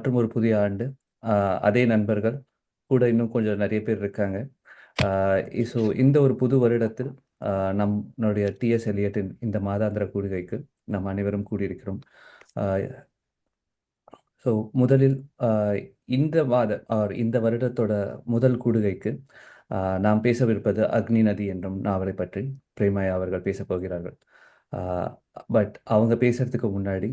மற்றும் ஒரு புதிய ஆண்டு. அதே நண்பர்கள் கூட இன்னும் கொஞ்சம் நிறைய பேர் இருக்காங்க. ஸோ இந்த ஒரு புது வருடத்தில் நம்மளுடைய டிஎஸ் எலியட்டின் இந்த மாதாந்திர கூடுகைக்கு நாம் அனைவரும் கூடியிருக்கிறோம். ஸோ முதலில் இந்த இந்த வருடத்தோட முதல் கூடுகைக்கு நாம் பேசவிருப்பது அக்னி நதி என்றும் நாவலை பற்றி பிரேமாயா அவர்கள் பேசப் போகிறார்கள். பட் அவங்க பேசுறதுக்கு முன்னாடி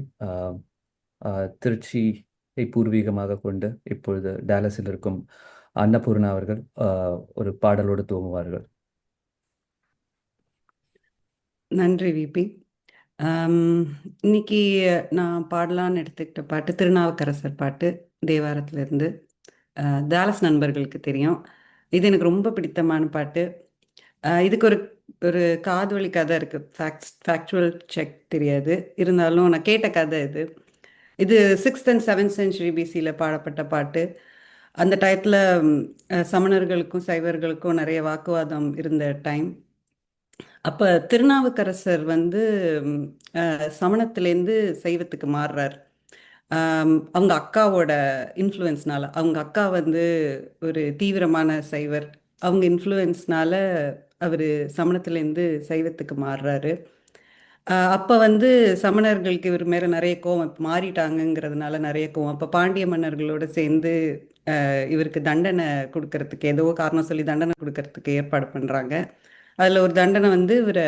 திருச்சியை பூர்வீகமாக கொண்டு இப்பொழுது டாலஸில் இருக்கும் அன்னபூர்ணா அவர்கள் ஒரு பாடலோடு துவங்குவார்கள். நன்றி விபி. இன்னைக்கு நான் பாடலான்னு எடுத்துக்கிட்ட பாட்டு திருநாவுக்கரசர் பாட்டு, தேவாரத்திலிருந்து. டாலஸ் நண்பர்களுக்கு தெரியும், இது எனக்கு ரொம்ப பிடித்தமான பாட்டு. இதுக்கு ஒரு ஒரு காதொலி கதை இருக்குது. ஃபேக்சுவல் செக் தெரியாது, இருந்தாலும் நான் கேட்ட கதை இது. இது 6th and 7th century பிசியில் பாடப்பட்ட பாட்டு. அந்த டயத்தில் சமணர்களுக்கும் சைவர்களுக்கும் நிறைய வாக்குவாதம் இருந்த டைம். அப்போ திருநாவுக்கரசர் வந்து சமணத்திலேருந்து சைவத்துக்கு மாறுறார். அவங்க அக்காவோட இன்ஃப்ளூயன்ஸ்னால. அவங்க அக்கா வந்து ஒரு தீவிரமான சைவர். அவங்க இன்ஃப்ளூயன்ஸ்னால அவர் சமணத்திலேருந்து சைவத்துக்கு மாறுறாரு. அப்போ வந்து சமணர்களுக்கு இவர் மேலே நிறைய கோவம், மாறிட்டாங்கங்கிறதுனால நிறைய கோவம். அப்போ பாண்டிய மன்னர்களோடு சேர்ந்து இவருக்கு தண்டனை கொடுக்கறதுக்கு, ஏதோ காரணம் சொல்லி தண்டனை கொடுக்கறதுக்கு ஏற்பாடு பண்ணுறாங்க. அதில் ஒரு தண்டனை வந்து இவரை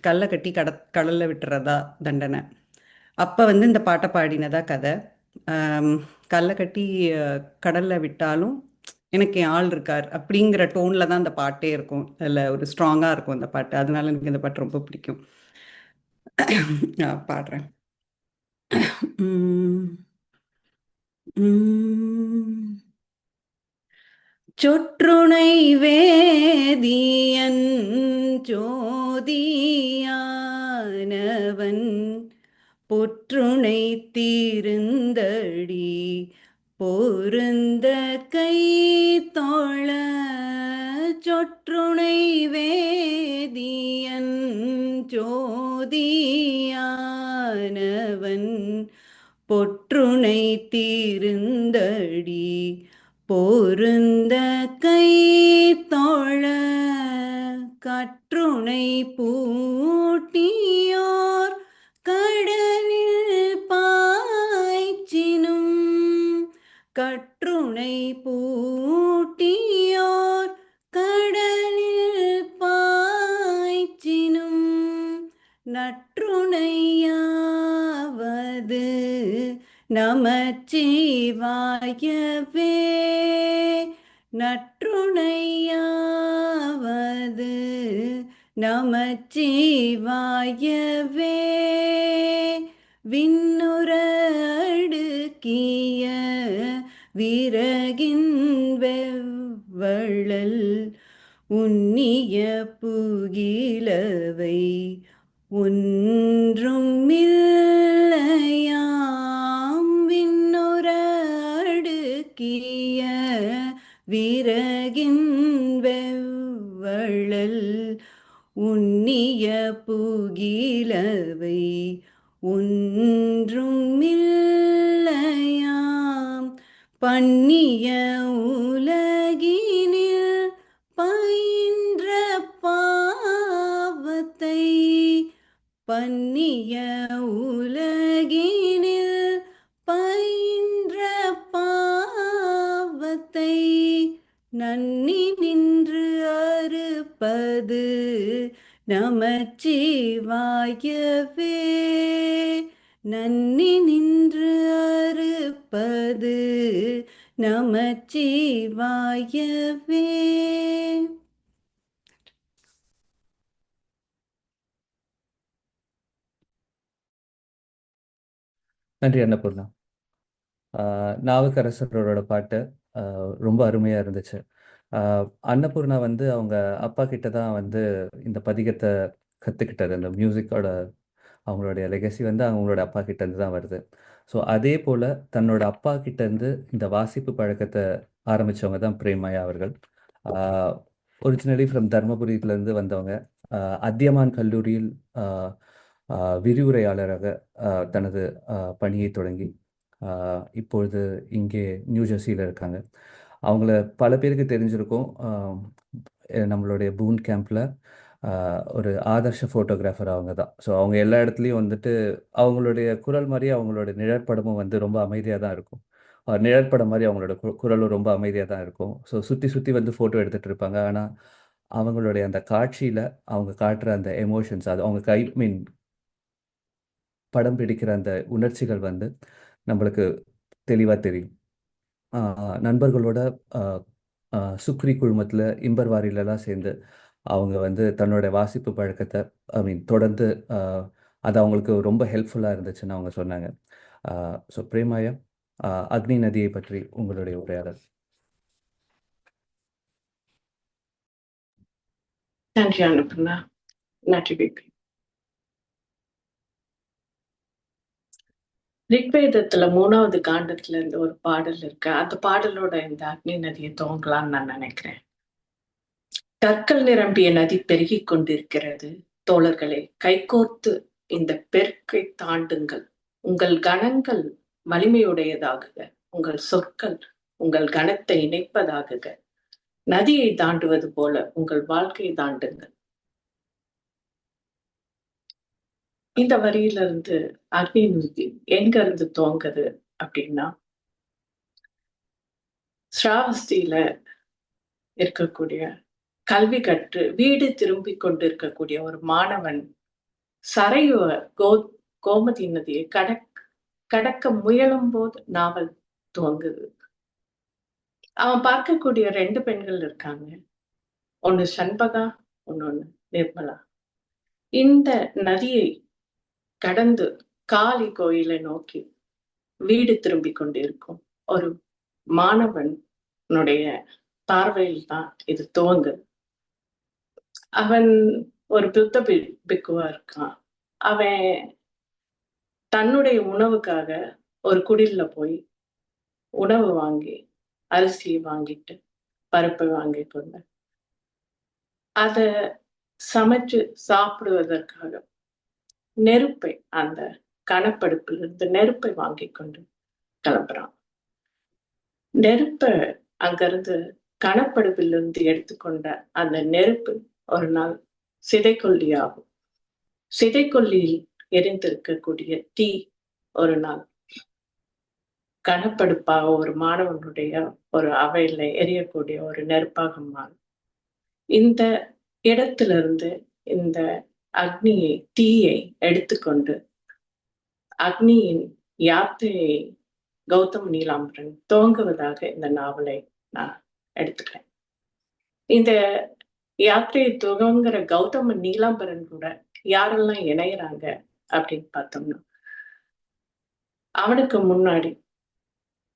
கல்லை கட்டி கடலில் விட்டுறதா தண்டனை. அப்போ வந்து இந்த பாட்டை பாடினதா கதை. கல்லை கட்டி கடலில் விட்டாலும் எனக்கு என் ஆள் இருக்கார் அப்படிங்கிற டோனில் தான் அந்த பாட்டே இருக்கும். அதில் ஒரு ஸ்ட்ராங்காக இருக்கும் அந்த பாட்டு. அதனால எனக்கு இந்த பாட்டு ரொம்ப பிடிக்கும். பாடுறேன். சொற்றுணை வேதியன் ஜோதியானவன் பொற்றுணை தீர்ந்தடி பொருந்த கை தோழ. சொற்றுணை வேதியன் ஜோதியானவன் பொற்றுணை தீர்ந்தடி பொருந்த கை தோழ. கற்றுணை பூட்டியோர் கடலில் பாய்ச்சினும், கற்றுணை பூட்டியோர் கடலில் பாய்ச்சினும் நற்றுணையாவது நமச்சிவாயவே. நற்றுணையாவது நமச்சிவாயவே. விண்ணுற அடுக்கிய விறகின் வெவ்வழல் உன்னிய புகிலவை ஒன்றும் இல்லையாம். விண்ணுற அடுக்கிய விறகின் வெவ்வழல் உன்னிய புகிலவை ஒன்றும் இல்லையாம். பண்ணிய உலகினில் பயின்ற பாவத்தை, பண்ணிய உலகினில் பயின்ற பாவத்தை நன்னி நின்று அறுப்பது நமச்சிவாயவே. நன்னி நின்று அறுப்பது நமச்சிவாயவே. நன்றி அன்னபூர்ணா. நாவுக்கரசரோட பாட்டு ரொம்ப அருமையாக இருந்துச்சு. அன்னபூர்ணா வந்து அவங்க அப்பா கிட்ட தான் வந்து இந்த பதிகத்தை கற்றுக்கிட்டது. அந்த மியூசிக்கோட அவங்களுடைய லெகசி வந்து அவங்களோட அப்பா கிட்டேருந்து தான் வருது. ஸோ அதே போல் தன்னோட அப்பா கிட்டேருந்து இந்த வாசிப்பு பழக்கத்தை ஆரம்பித்தவங்க தான் பிரேமாயா அவர்கள். ஒரிஜினலி ஃப்ரம் தர்மபுரியிலேருந்து வந்தவங்க. அதியமான் கல்லூரியில் விரிவுரையாளராக தனது பணியை தொடங்கி இப்பொழுது இங்கே நியூ ஜெர்சியில் இருக்காங்க. அவங்கள பல பேருக்கு தெரிஞ்சிருக்கும். நம்மளுடைய பூன் கேம்பில் ஒரு ஆதர்ஷ ஃபோட்டோகிராஃபர் அவங்க தான். ஸோ அவங்க எல்லா இடத்துலையும் வந்துட்டு அவங்களுடைய குரல் மாதிரி அவங்களோட நிழற்படமும் வந்து ரொம்ப அமைதியாக தான் இருக்கும். நிழற்படம் மாதிரி அவங்களோட குரலும் ரொம்ப அமைதியாக தான் இருக்கும். ஸோ சுற்றி சுற்றி வந்து ஃபோட்டோ எடுத்துகிட்டு இருப்பாங்க. ஆனால் அவங்களுடைய அந்த காட்சியில் அவங்க காட்டுற அந்த எமோஷன்ஸ், அது அவங்க மீன் படம் பிடிக்கிற அந்த உணர்ச்சிகள் வந்து நம்மளுக்கு தெளிவாக தெரியும். நண்பர்களோட ஆ, சுக்ரி குழுமத்தில் இம்பர்வாரிலலாம் சேர்ந்து அவங்க வந்து தன்னோட வாசிப்பு பழக்கத்தை தொடர்ந்து ஆ, அது அவங்களுக்கு ரொம்ப ஹெல்ப்ஃபுல்லாக இருந்துச்சுன்னு அவங்க சொன்னாங்க. ஸோ பிரேமாயா, அக்னி நதியை பற்றி உங்களுடைய உரையாடல். நன்றி அனுப்புனா. நன்றி பிபி. ரிக்வேதத்துல 3வது காண்டத்துல இருந்து ஒரு பாடல் இருக்கு. அந்த பாடலோட இந்த அக்னி நதியை துவங்கலாம்னு நான் நினைக்கிறேன். கற்கள் நிரம்பிய நதி பெருகிக் கொண்டிருக்கிறது. தோழர்களே, கைகோர்த்து இந்த பெருக்கை தாண்டுங்கள். உங்கள் கணங்கள் வலிமையுடையதாகுக. உங்கள் சொற்கள் உங்கள் கணத்தை இணைப்பதாகுக. நதியை தாண்டுவது போல உங்கள் வாழ்க்கையை தாண்டுங்கள். இந்த வரியில இருந்து அக்னி நதி எங்க இருந்து துவங்குது அப்படின்னா, ஸ்ராவஸ்தியில இருக்கக்கூடிய கல்வி கற்று வீடு திரும்பி கொண்டிருக்கக்கூடிய ஒரு மாணவன் சரையுவ கோமதி நதியை கடக்க முயலும் போது நாவல் துவங்குது. அவன் பார்க்கக்கூடிய 2 பெண்கள் இருக்காங்க. ஒண்ணு சண்பகா, ஒன்னொன்னு நிர்மலா. இந்த நதியை கடந்து காளி கோயிலை நோக்கி வீடு திரும்பி கொண்டிருக்கும் ஒரு மாணவனுடைய பார்வையில் தான் இது துவங்குது. அவன் ஒரு புத்த பிக்குவா இருக்கான். அவன் தன்னுடைய உணவுக்காக ஒரு குடில்ல போய் உணவு வாங்கி, அரிசியை வாங்கிட்டு பருப்பை வாங்கி கொண்டு அத சமைச்சு சாப்பிடுவதற்காக நெருப்பை, அந்த கணப்படுப்பிலிருந்து நெருப்பை வாங்கி கொண்டு கிளம்புறான். நெருப்பை அங்கிருந்து கணப்படுப்பிலிருந்து எடுத்துக்கொண்ட அந்த நெருப்பு ஒரு நாள் சிதைக்கொல்லி ஆகும். சிதைக்கொல்லியில் எரிந்திருக்கக்கூடிய தீ ஒரு நாள் கனப்படுப்பாக ஒரு மாணவனுடைய ஒரு அவையில எரியக்கூடிய ஒரு நெருப்பாக மாறும். இந்த இடத்திலிருந்து இந்த அக்னியை, தீயை எடுத்துக்கொண்டு அக்னியின் யாத்திரையை கௌதம் நீலாம்பரன் துவங்குவதாக இந்த நாவலை நான் எடுத்துக்கிறேன். இந்த யாத்திரையை துவங்குற கௌதம நீலாம்பரன் கூட யாரெல்லாம் இணையறாங்க அப்படின்னு பார்த்தோம்னா, அவனுக்கு முன்னாடி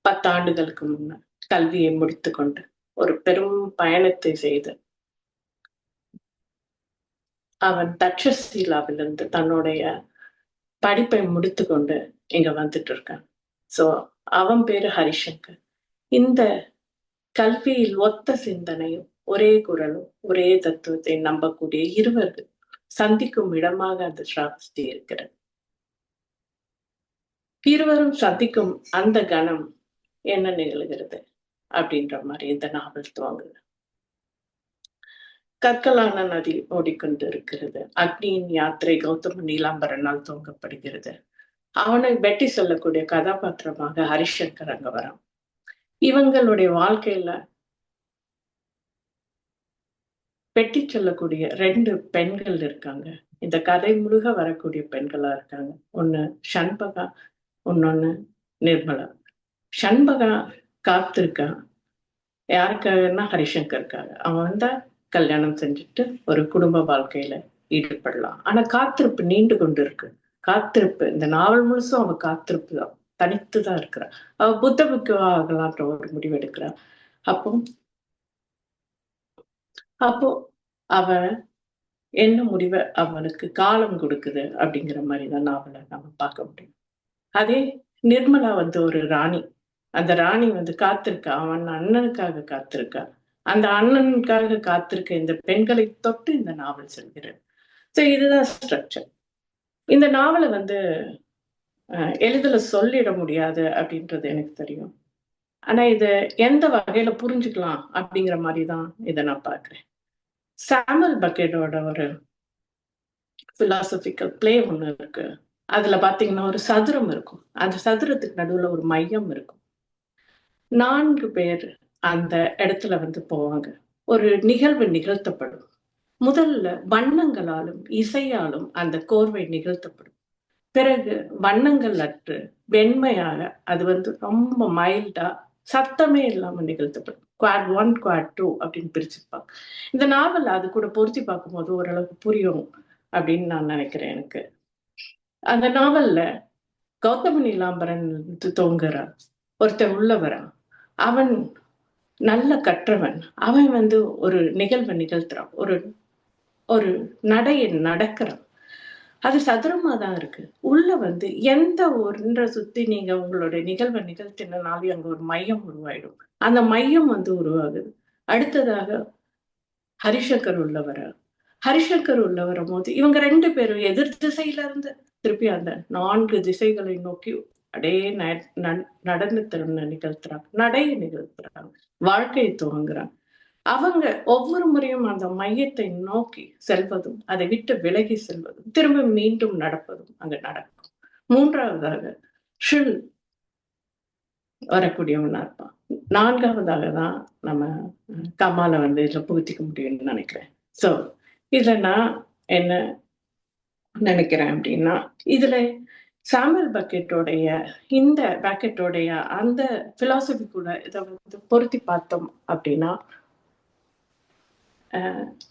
10 ஆண்டுகளுக்கு முன்னாடி கல்வியை முடித்து கொண்டு ஒரு பெரும் பயணத்தை செய்து அவன் தட்சசீலாவிலிருந்து தன்னுடைய படிப்பை முடித்து கொண்டு இங்க வந்துட்டு இருக்கான். சோ அவன் பேரு ஹரிசங்கர். இந்த கல்வியில் ஒத்த சிந்தனையும் ஒரே குரலும் ஒரே தத்துவத்தை நம்பக்கூடிய இருவர்கள் சந்திக்கும் இடமாக அந்த ஸ்ராவஸ்தி இருக்கிறது. இருவரும் சந்திக்கும் அந்த கணம் என்ன நிகழ்கிறது அப்படின்ற மாதிரி இந்த நாவல் துவங்குது. கற்களான நதி ஓடிக்கொண்டு இருக்கிறது. அக்னியின் யாத்திரை கௌதம நீலாம்பரனால் துவங்கப்படுகிறது. அவனை வெட்டி சொல்லக்கூடிய கதாபாத்திரமாக ஹரிசங்கர் அங்க வரான். இவங்களுடைய வாழ்க்கையில வெட்டி சொல்லக்கூடிய 2 பெண்கள் இருக்காங்க. இந்த கதை முழுக வரக்கூடிய பெண்களா இருக்காங்க. ஒண்ணு சண்பகா, இன்னொன்னு நிர்மலா. சண்பகா காத்திருக்கா யாருக்காகன்னா ஹரிசங்கருக்காக. அவன் வந்தா கல்யாணம் செஞ்சுட்டு ஒரு குடும்ப வாழ்க்கையில ஈடுபடலாம். ஆனா காத்திருப்பு நீண்டு கொண்டு இருக்கு. காத்திருப்பு இந்த நாவல் முழுசும் அவ காத்திருப்பு தான், தனித்துதான் இருக்கிறா. அவ புத்த புக்குவா ஆகலான்ற ஒரு முடிவு எடுக்கிறா. அப்போ அவ என்ன முடிவை அவனுக்கு காலம் கொடுக்குது அப்படிங்கிற மாதிரிதான் நாவலை நம்ம பார்க்க முடியும். அதே நிர்மலா வந்து ஒரு ராணி. அந்த ராணி வந்து காத்திருக்கா, அவன் அண்ணனுக்காக காத்திருக்கா. அந்த அண்ணனுக்காக காத்திருக்க இந்த பெண்களை தொட்டு இந்த நாவல் செல்கிறது. ஸோ இதுதான் ஸ்ட்ரக்சர். இந்த நாவலை வந்து எளிதில் சொல்லிட முடியாது அப்படின்றது எனக்கு தெரியும். ஆனா இத எந்த வகையில புரிஞ்சுக்கலாம் அப்படிங்கிற மாதிரி தான் இதை நான் பார்க்கிறேன். சாமுவல் பக்கெட்டோட ஒரு பிலாசபிக்கல் பிளே ஒண்ணு இருக்கு. அதுல பாத்தீங்கன்னா ஒரு சதுரம் இருக்கும். அந்த சதுரத்துக்கு நடுவுல ஒரு மையம் இருக்கும். 4 பேர் அந்த இடத்துல வந்து போவாங்க. ஒரு நிகழ்வு நிகழ்த்தப்படும். முதல்ல வண்ணங்களாலும் இசையாலும் அந்த கோர்வை நிகழ்த்தப்படும். பிறகு வண்ணங்கள் அற்று வெண்மையாக அது வந்து ரொம்ப மைல்டா சத்தமே இல்லாம நிகழ்த்தப்படும். குவாட் 1 குவாட் 2 அப்படின்னு பிரிச்சிருப்பாங்க. இந்த நாவல் அது கூட பொருத்தி பார்க்கும்போது ஓரளவுக்கு புரியும் அப்படின்னு நான் நினைக்கிறேன். எனக்கு அந்த நாவல்ல கௌதம நீலாம்பரன் தோங்குறான். ஒருத்தன் உள்ள வரான். அவன் நல்ல கற்றவன். அவன் வந்து ஒரு நிகழ்வை நிகழ்த்துறான். ஒரு ஒரு நடையை நடக்கிறான். அது சதுரமா தான் இருக்கு. உள்ள வந்து எந்த ஒன்றை சுத்தி நீங்க உங்களுடைய நிகழ்வை நிகழ்த்தினாலும் அங்க ஒரு மையம் உருவாயிடும். அந்த மையம் வந்து உருவாகுது. அடுத்ததாக ஹரிசங்கர் உள்ள வரார். ஹரிசங்கர் உள்ள வரும்போது இவங்க 2 பேரும் எதிர் திசையில இருந்து திருப்பி அந்த 4 திசைகளை நோக்கி அப்படியே நடந்து திறன நிகழ்த்துறாங்க. நடையை நிகழ்த்துறாங்க. வாழ்க்கையை துவங்குறாங்க. அவங்க ஒவ்வொரு முறையும் அந்த மையத்தை நோக்கி செல்வதும் அதை விட்டு விலகி செல்வதும் திரும்ப மீண்டும் நடப்பதும் அங்க நடக்கும். 3வதாக ஷில் வரக்கூடியவனா இருப்பான். 4வதாக தான் நம்ம கமாலை வந்து இதுல புகுத்திக்க முடியும்னு நினைக்கிறேன். சோ இதுல நான் என்ன நினைக்கிறேன் அப்படின்னா, இதுல சாமுவல் பக்கெட்டோடைய அந்த பிலாசபி கூட இதை வந்து பொருத்தி பார்த்தோம் அப்படின்னா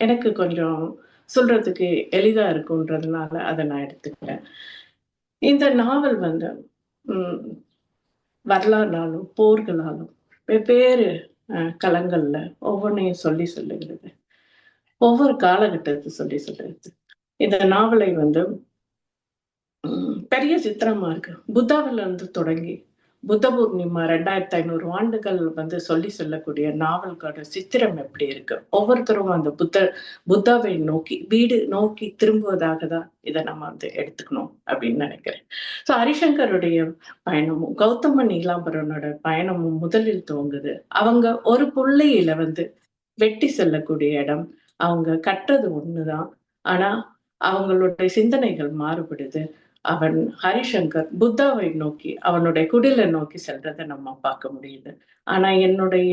எனக்கு கொஞ்சம் சொல்றதுக்கு எளிதா இருக்குன்றதுனால அதை நான் எடுத்துக்கிறேன். இந்த நாவல் வந்து வரலாறாலும் போர்களாலும் வெவ்வேறு களங்கள்ல ஒவ்வொன்றையும் சொல்லி சொல்லுகிறது. ஒவ்வொரு காலகட்டத்தை சொல்லி சொல்லுகிறது. இந்த நாவலை வந்து பெரிய சித்திரமா இருக்கு. புத்தாவில இருந்து தொடங்கி புத்த பூர்ணிமா 2500 ஆண்டுகள் வந்து சொல்லி சொல்லக்கூடிய நாவல்களோட சித்திரம் எப்படி இருக்கு. ஒவ்வொருத்தரும் அந்த புத்தாவை நோக்கி வீடு நோக்கி திரும்புவதாக தான் இதை நம்ம வந்து எடுத்துக்கணும் அப்படின்னு நினைக்கிறேன். ஸோ ஹரிசங்கருடைய பயணமும் கௌதம நீலாம்பரனோட பயணமும் முதலில் துவங்குது. அவங்க ஒரு புள்ளையில வந்து வெட்டி செல்லக்கூடிய இடம். அவங்க கற்றது ஒண்ணுதான். ஆனா அவங்களுடைய சிந்தனைகள் மாறுபடுது. அவன் ஹரிசங்கர் புத்தாவை நோக்கி அவனுடைய குடிலை நோக்கி செல்றதை நம்ம பார்க்க முடியுது. ஆனா என்னுடைய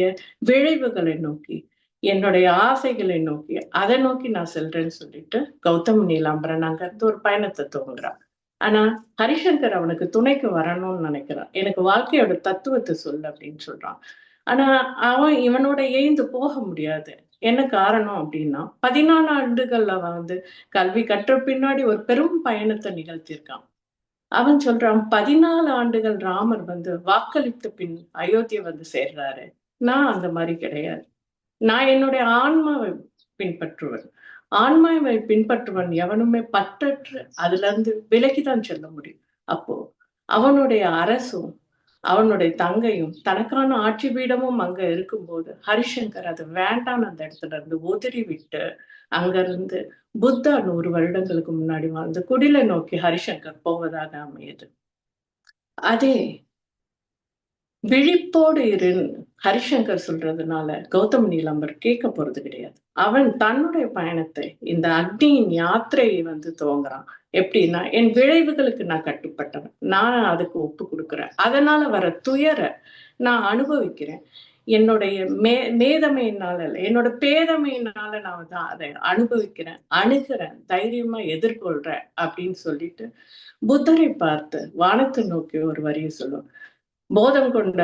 விளைவுகளை நோக்கி என்னுடைய ஆசைகளை நோக்கி அதை நோக்கி நான் செல்றேன்னு சொல்லிட்டு கௌதம நீலாம்பரன் அங்க இருந்து ஒரு பயணத்தை துவங்குறான். ஆனா ஹரிசங்கர் அவனுக்கு துணைக்கு வரணும்னு நினைக்கிறான். எனக்கு வாழ்க்கையோட தத்துவத்தை சொல்லு அப்படின்னு சொல்றான். ஆனா அவன் இவனோட எழுந்து போக முடியாது. என்ன காரணம் அப்படின்னா 14 ஆண்டுகள் அவன் வந்து கல்வி கற்ற பின்னாடி ஒரு பெரும் பயணத்தை நிகழ்த்தியிருக்கான். அவன் சொல்றான் 14 ஆண்டுகள் ராமர் வந்து வாக்களித்த பின் அயோத்தியை வந்து சேர்றாரு. நான் அந்த மாதிரி கிடையாது. நான் என்னுடைய ஆன்மாவை பின்பற்றுவன். ஆன்மாவை பின்பற்றுவன் எவனுமே பற்றற்று அதுல இருந்து விலகிதான் செல்ல முடியும். அப்போ அவனுடைய அரசும் அவனுடைய தங்கையும் தனக்கான ஆட்சி பீடமும் அங்க இருக்கும்போது ஹரிசங்கர் அது வேண்டான்னு அந்த இடத்துல இருந்து உதறி விட்டு அங்க இருந்து புத்தா 100 வருடங்களுக்கு முன்னாடி வாழ்ந்து குடிலை நோக்கி ஹரிசங்கர் போவதாக அமையுது. அதே விழிப்போடு இரு ஹரிசங்கர் சொல்றதுனால கௌதம நீலாம்பர் கேட்க போறது கிடையாது. அவன் தன்னுடைய பயணத்தை இந்த அக்னியின் யாத்திரையை வந்து துவங்குறான். எப்படின்னா என் விளைவுகளுக்கு நான் கட்டுப்பட்டவன். நான் அதுக்கு ஒப்பு கொடுக்குறேன். அதனால வர துயர நான் அனுபவிக்கிறேன். என்னுடைய மேதமையினால இல்லை, என்னோட பேதமையினால நான் வந்து அதை அனுபவிக்கிறேன், அணுகிறேன், தைரியமா எதிர்கொள்றேன் அப்படின்னு சொல்லிட்டு புத்தரை பார்த்து வானத்தை நோக்கி ஒரு வரியை சொல்லுவோம். போதம் கொண்ட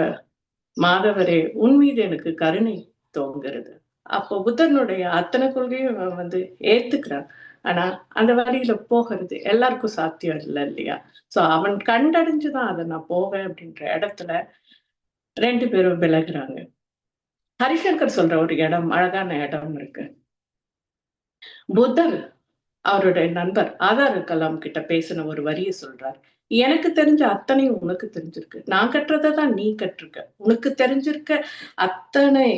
மாதவரே உன் மீது எனக்கு கருணை தோங்குகிறது. அப்போ புத்தனுடைய அத்தனை கொள்கையும் வந்து ஏத்துக்கிறான். ஆனா அந்த வழியில போகிறது எல்லாருக்கும் சாத்தியம் இல்லை இல்லையா? சோ அவன் கண்டடைஞ்சுதான் அதை நான் போவேன் அப்படின்ற இடத்துல 2 பேரும் விலகுறாங்க. ஹரிசங்கர் சொல்ற ஒரு இடம், அழகான இடம் இருக்கு. புத்தர் அவருடைய நண்பர் ஆதார் கலாம் கிட்ட பேசின ஒரு வரியை சொல்றார். எனக்கு தெரிஞ்ச அத்தனையும் உனக்கு தெரிஞ்சிருக்கு. நான் கற்றதை தான் நீ கற்றிருக்க. உனக்கு தெரிஞ்சிருக்க அத்தனை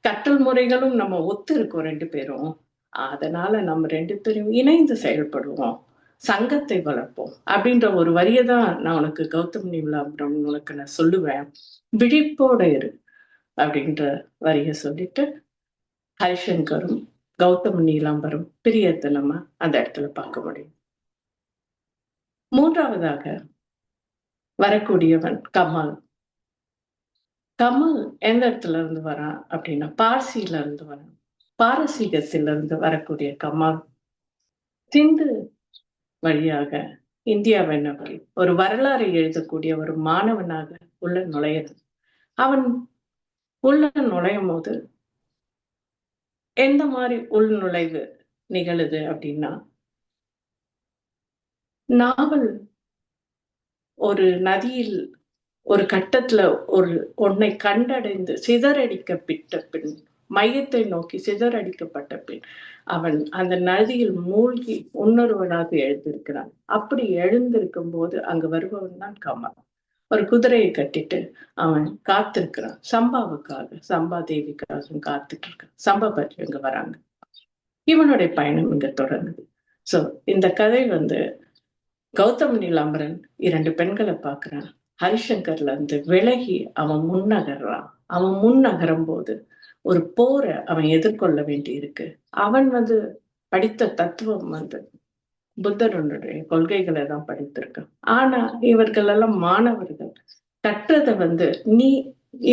கற்றல் முறைகளும் நம்ம ஒத்து இருக்கோம் 2 பேரும். அதனால நம்ம 2 பேரும் இணைந்து செயல்படுவோம் சங்கத்தை வளர்ப்போம் அப்படின்ற ஒரு வரியை தான் நான் உனக்கு கௌதம் நீலாம்பரம் உனக்கு நான் சொல்லுவேன். விழிப்போட இரு அப்படின்ற வரியை சொல்லிட்டு ஹரிசங்கரும் கௌதம் நீலாம்பரம் பிரியத்தை நம்ம அந்த இடத்துல பார்க்க முடியும். மூன்றாவதாக வரக்கூடியவன் கமல். கமல் எந்த இடத்துல இருந்து வரான் அப்படின்னா பார்சியில இருந்து வரான். பாரசீகத்திலிருந்து வரக்கூடிய கமல் சிந்து வழியாக இந்தியாவை நோக்கி ஒரு வரலாறை எழுதக்கூடிய ஒரு மாணவனாக உள்ள நுழையிறான். அவன் உள்ள நுழையும் போது எந்த மாதிரி உள் நுழைவு நிகழுது அப்படின்னா, நாவல் ஒரு நதியில் ஒரு கட்டத்துல ஒன்னை கண்டடைந்து சிதறடிக்கப்பட்ட பின், மையத்தை நோக்கி சிதறடிக்கப்பட்ட பின் அவன் அந்த நதியில் மூழ்கி இன்னொருவனாக எழுந்திருக்கிறான். அப்படி எழுந்திருக்கும் போது அங்கு வருபவன் தான் கமல். ஒரு குதிரையை கட்டிட்டு அவன் காத்திருக்கிறான் சம்பாவுக்காக, சம்பா தேவிக்காக காத்துட்டு இருக்கான். சம்பா பற்றி இங்க வராங்க. இவனுடைய பயணம் இங்க தொடங்குது. சோ இந்த கதை கௌதம் நீலாம்பரன் 2 பெண்களை பார்க்கிறான். ஹரிசங்கர்ல இருந்து விலகி அவன் முன்னகர்றான். அவன் முன்னகரும் போது ஒரு போரை அவன் எதிர்கொள்ள வேண்டி இருக்கு. அவன் படித்த தத்துவம் புத்தருடைய கொள்கைகளை தான் படித்திருக்கான். ஆனா இவர்கள் எல்லாம் மாணவர்கள். கற்றதை நீ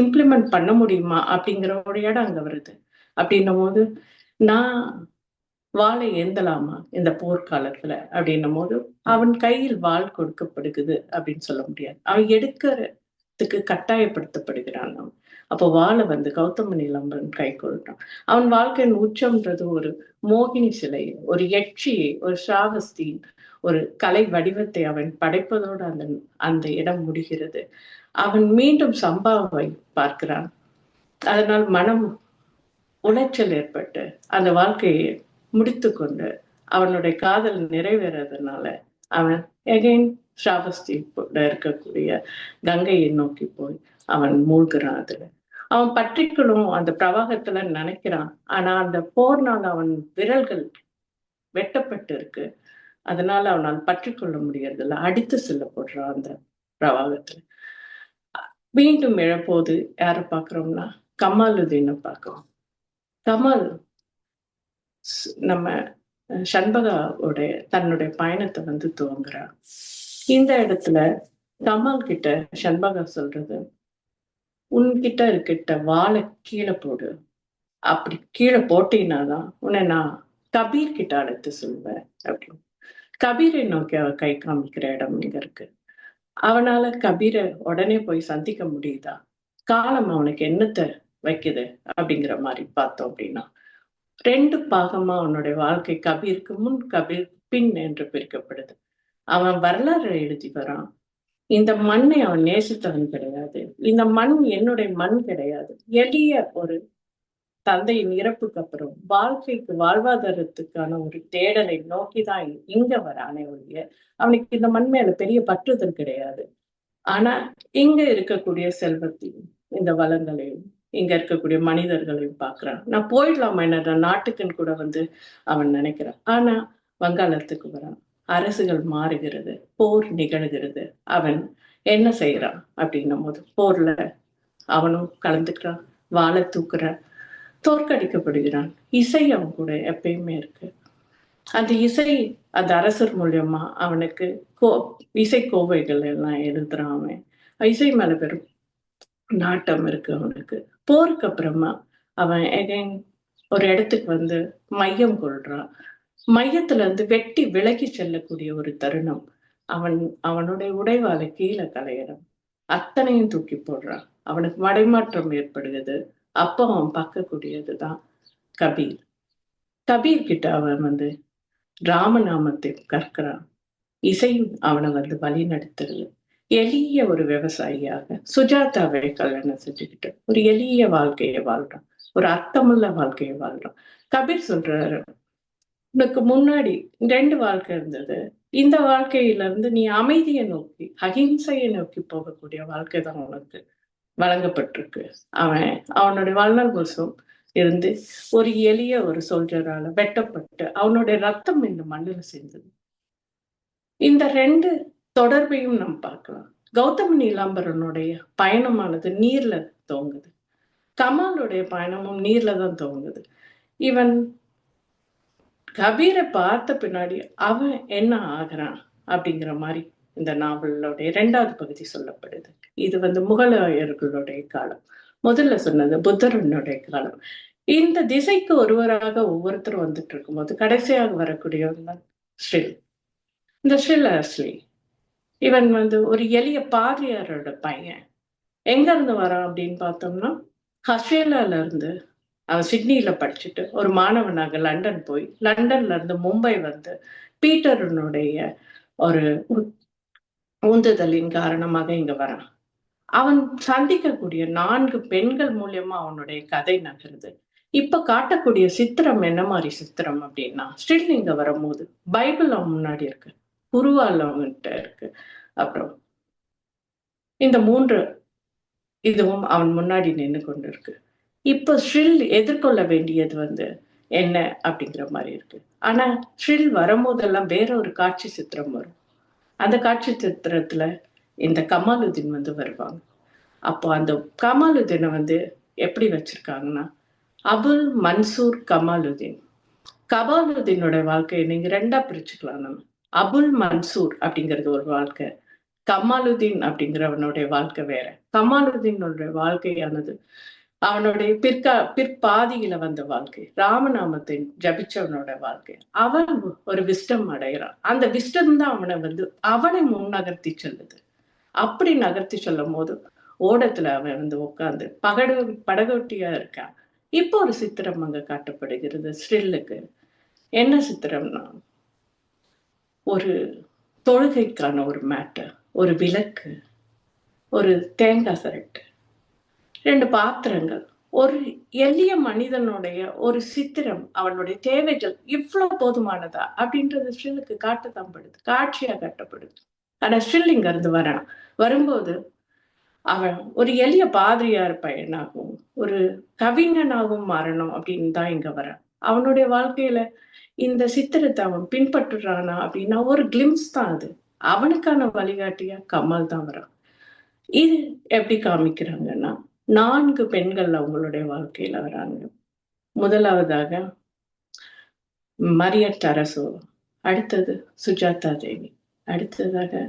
இம்ப்ளிமெண்ட் பண்ண முடியுமா அப்படிங்கிற ஒரு இடம் அங்க வருது. அப்படின்னும் போது நான் வாளை ஏந்தலாமா இந்த போர்க்காலத்துல அப்படின்னும் போது அவன் கையில் வாள் கொடுக்கப்படுகிறது அப்படின்னு சொல்ல முடியாது. அவன் எடுக்கிறதுக்கு கட்டாயப்படுத்தப்படுகிறான். அவன் அப்போ வாளை கௌதம நீலாம்பரன் கை கொள்றான். அவன் வாழ்க்கையின் உச்சம்ன்றது ஒரு மோகினி சிலை, ஒரு யட்சியை, ஒரு ஸ்ராவஸ்தி, ஒரு கலை வடிவத்தை அவன் படைப்பதோடு அந்த இடம் முடிகிறது. அவன் மீண்டும் சம்பாவை பார்க்கிறான். அதனால் மனம் உளைச்சல் ஏற்பட்டு அந்த வாழ்க்கையை முடித்து கொண்டு அவனுடைய காதல் நிறைவேறதுனால அவன் எகைன் ஸ்ராவஸ்தி இருக்கக்கூடிய கங்கையை நோக்கி போய் அவன் மூழ்கிறான். அதுல அவன் பற்றிக்கொள்ளும் அந்த பிரவாகத்துல நினைக்கிறான். ஆனா அந்த போர்னால் அவன் விரல்கள் வெட்டப்பட்டு இருக்கு. அதனால அவனால் பற்றிக்கொள்ள முடியறதில்ல. அடித்து செல்லப்படுறான் அந்த பிரவாகத்துல. மீண்டும் எழப்போது யாரை பார்க்கிறோம்னா கமாலுதீனை பார்க்கிறோம். கமல் நம்ம சண்பகாவுடைய தன்னுடைய பயணத்தை துவங்குறான். இந்த இடத்துல கமல் கிட்ட சண்பகா சொல்றது, உன்கிட்ட இருக்கிட்ட வாழை கீழே போடு. அப்படி கீழே போட்டீனாதான் உன்னை நான் கபீர் கிட்ட அழைத்து சொல்வேன் அப்படின்னு. கபீரை நோக்கி அவ கை காமிக்கிற இடம் இங்க இருக்கு. அவனால கபீரை உடனே போய் சந்திக்க முடியுதா? காலம் அவனுக்கு என்னத்தை வைக்குது அப்படிங்கிற மாதிரி பார்த்தோம் அப்படின்னா 2 பாகமா அவனுடைய வாழ்க்கை கபீருக்கு முன் கபீர் பின் என்று பிரிக்கப்படுது. அவன் வரலாறு எழுதி வரான். இந்த மண்ணை அவன் நேசித்தவன் கிடையாது. இந்த மண் என்னுடைய மண் கிடையாது. எளிய ஒரு தந்தையின் இறப்புக்கு அப்புறம் வாழ்க்கைக்கு வாழ்வாதாரத்துக்கான ஒரு தேடலை நோக்கிதான் இங்க வரானே ஒழிய அவனுக்கு இந்த மண் மேல பெரிய பற்றுதல் கிடையாது. ஆனா இங்க இருக்கக்கூடிய செல்வத்தையும் இந்த வளங்களையும் இங்க இருக்கக்கூடிய மனிதர்களையும் பார்க்கிறான். நான் போயிடலாமா என்ன நாட்டுக்குன்னு கூட அவன் நினைக்கிறான். ஆனா வங்காளத்துக்கு வரான். அரசுகள் மாறுகிறது, போர் நிகழ்கிறது. அவன் என்ன செய்யறான் அப்படின்னும் போது போர்ல அவனும் கலந்துக்கிறான், வாழை தூக்குறான், தோற்கடிக்கப்படுகிறான். இசை அவன் கூட எப்பயுமே இருக்கு. அந்த இசை அந்த அரசர் மூலியமா அவனுக்கு இசை கோவைகள் எல்லாம் எழுதுறான். அவன் இசை மேல பெரும் நாட்டம் இருக்கு அவனுக்கு. போருக்கு அப்புறமா அவன் எகைன் ஒரு இடத்துக்கு மையம் கொள்றான். மையத்துல வெட்டி விலகி செல்லக்கூடிய ஒரு தருணம். அவனுடைய உடைவாளை கீழே களையிறான். அத்தனையும் தூக்கி போடுறான். அவனுக்கு மடைமாற்றம் ஏற்படுகிறது. அப்போ அவன் பார்க்கக்கூடியதுதான் கபீர். கபீர் கிட்ட அவன் ராமநாமத்தை கற்கிறான். இசையும் அவனை வழி நடத்துறது. எளிய ஒரு விவசாயியாக சுஜாதாவை கல்யாணம் செஞ்சுக்கிட்டு ஒரு எளிய வாழ்க்கையை வாழ்றான். ஒரு அர்த்தமுள்ள வாழ்க்கையை வாழ்றான். கபீர் சொல்றாரு, உனக்கு முன்னாடி 2 வாழ்க்கை இருந்தது. இந்த வாழ்க்கையில நீ அமைதியை நோக்கி அகிம்சையை நோக்கி போகக்கூடிய வாழ்க்கை தான் உனக்கு வழங்கப்பட்டிருக்கு. அவனுடைய வாழ்நாள் முழுசும் இருந்து ஒரு எளிய ஒரு சோல்ஜரால வெட்டப்பட்டு அவனுடைய ரத்தம் இந்த மண்ணில் செஞ்சது. இந்த ரெண்டு தொடர்பையும் நம்ம பார்க்கலாம். கௌதம நீலாம்பரனுடைய பயணமானது நீர்ல துவங்குது. கமாலுடைய பயணமும் நீர்ல தான் துவங்குது. இவன் கபீரை பார்த்த பின்னாடி அவன் என்ன ஆகிறான் அப்படிங்கிற மாதிரி இந்த நாவலுடைய 2வது பகுதி சொல்லப்படுது. இது முகலாயர்களுடைய காலம். முதல்ல சொன்னது புத்தரனுடைய காலம். இந்த திசைக்கு ஒருவராக ஒவ்வொருத்தரும் வந்துட்டு இருக்கும்போது கடைசியாக வரக்கூடியவன் தான் ஸ்ரீல். இந்த ஸ்ரீல் அஸ்லி இவன் ஒரு எளிய பாதிரியாரோட பையன். எங்க இருந்து வரான் அப்படின்னு பார்த்தோம்னா, ஆஸ்திரேலியால இருந்து அவன் சிட்னியில படிச்சுட்டு ஒரு மாணவனாக லண்டன் போய், லண்டன்ல இருந்து மும்பை பீட்டரனுடைய ஒரு ஊந்துதலின் காரணமாக இங்க வரான். அவன் சந்திக்கக்கூடிய 4 பெண்கள் மூலியமா அவனுடைய கதை நகருது. இப்ப காட்டக்கூடிய சித்திரம் என்ன மாதிரி சித்திரம் அப்படின்னா, ஸ்டில் இங்க வரும்போது பைபிள் அவன் முன்னாடி இருக்கு, குருவால் அவன்கிட்ட இருக்கு, அப்புறம் இந்த 3 இதுவும் அவன் முன்னாடி நின்று கொண்டு இருக்கு. இப்ப ஸ்ரில் எதிர்கொள்ள வேண்டியது என்ன அப்படிங்கிற மாதிரி இருக்கு. ஆனா ஸ்ரில் வரும்போதெல்லாம் வேற ஒரு காட்சி சித்திரம் வரும். அந்த காட்சி சித்திரத்துல இந்த கமாலுதீன் வருவாங்க. அப்போ அந்த கமாலுதீனை எப்படி வச்சிருக்காங்கன்னா, அபுல் மன்சூர் கமாலுதீன். கமாலுதீனோட வாழ்க்கையை நீங்க 2ஆ பிரிச்சுக்கலாம். நம்ம அபுல் மன்சூர் அப்படிங்கிறது ஒரு வாழ்க்கை, கமாலுதீன் அப்படிங்கிறவனுடைய வாழ்க்கை வேற. கமாலுதீனோட வாழ்க்கையானது அவனுடைய பிற்பாதியில வந்த வாழ்க்கை, ராமநாமத்தை ஜபிச்சவனோட வாழ்க்கை. அவன் ஒரு விஸ்டம் அடைகிறான். அந்த விஸ்டம் தான் அவனை முன்னகர்த்தி செல்லுது. அப்படி நகர்த்தி சொல்லும் போது ஓடத்துல அவன் உட்கார்ந்து படகோட்டியா இருக்கான். இப்போ ஒரு சித்திரம் அங்க காட்டப்படுகிறது ஸ்ரில்லுக்கு. என்ன சித்திரம்னா, ஒரு தொழுகைக்கான ஒரு மேட்டர், ஒரு விளக்கு, ஒரு தேங்காய் சரட்டு, 2 பாத்திரங்கள், ஒரு எளிய மனிதனுடைய ஒரு சித்திரம். அவனுடைய தேவைகள் இவ்வளவு போதுமானதா அப்படின்றது ஸ்ரில்லுக்கு காட்டத்தான் படுது, காட்சியா காட்டப்படுது. ஆனா ஸ்ரில் இங்க இருந்து வரான். வரும்போது அவன் ஒரு எளிய பாதிரியார் பையனாகவும் ஒரு கவிஞனாகவும் மாறணும் அப்படின்னு தான் இங்க வரான். அவனுடைய வாழ்க்கையில இந்த சித்திரத்தை அவன் பின்பற்றுறானா அப்படின்னா ஒரு கிளிம்ஸ் தான் அது. அவனுக்கான வழிகாட்டியா கமல் தான் வரான். இது எப்படி காமிக்கிறாங்கன்னா, 4 பெண்கள் அவங்களுடைய வாழ்க்கையில வராங்க. முதலாவதாக மரியட் டெரசோ, அடுத்தது சுஜாதா தேவி, அடுத்ததாக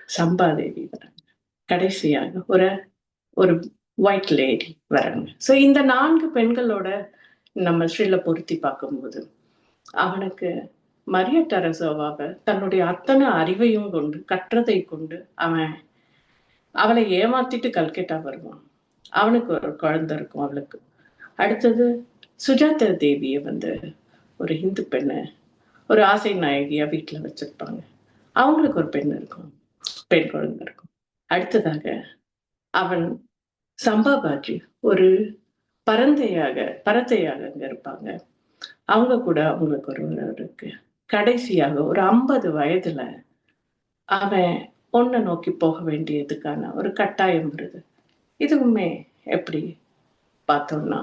சம்பா தேவி வராங்க, கடைசியாக ஒரு ஒயிட் லேடி வராங்க. ஸோ இந்த 4 பெண்களோட நம்ம ஸ்ரீல பொருத்தி பார்க்கும்போது அவனுக்கு மரிய டெரசோவாக தன்னுடைய அத்தனை அறிவையும் கொண்டு கற்றதை கொண்டு அவளை ஏமாத்திட்டு கல்கட்டா வருவான். அவனுக்கு ஒரு குழந்தை இருக்கும் அவளுக்கு. அடுத்தது சுஜாதா தேவியை ஒரு இந்து பெண்ணை ஒரு ஆசை நாயகியா வீட்டுல வச்சிருப்பாங்க. அவங்களுக்கு ஒரு பெண் குழந்தை இருக்கும். அடுத்ததாக அவன் சம்பாபாஜி ஒரு பரத்தையாக அங்க இருப்பாங்க. அவங்க கூட அவங்களுக்கு ஒரு இருக்கு. கடைசியாக ஒரு 50 வயதுல அவன் பொண்ணை நோக்கி போக வேண்டியதுக்கான ஒரு கட்டாயம் வருது. இதுவுமே எப்படி பார்த்தோம்னா,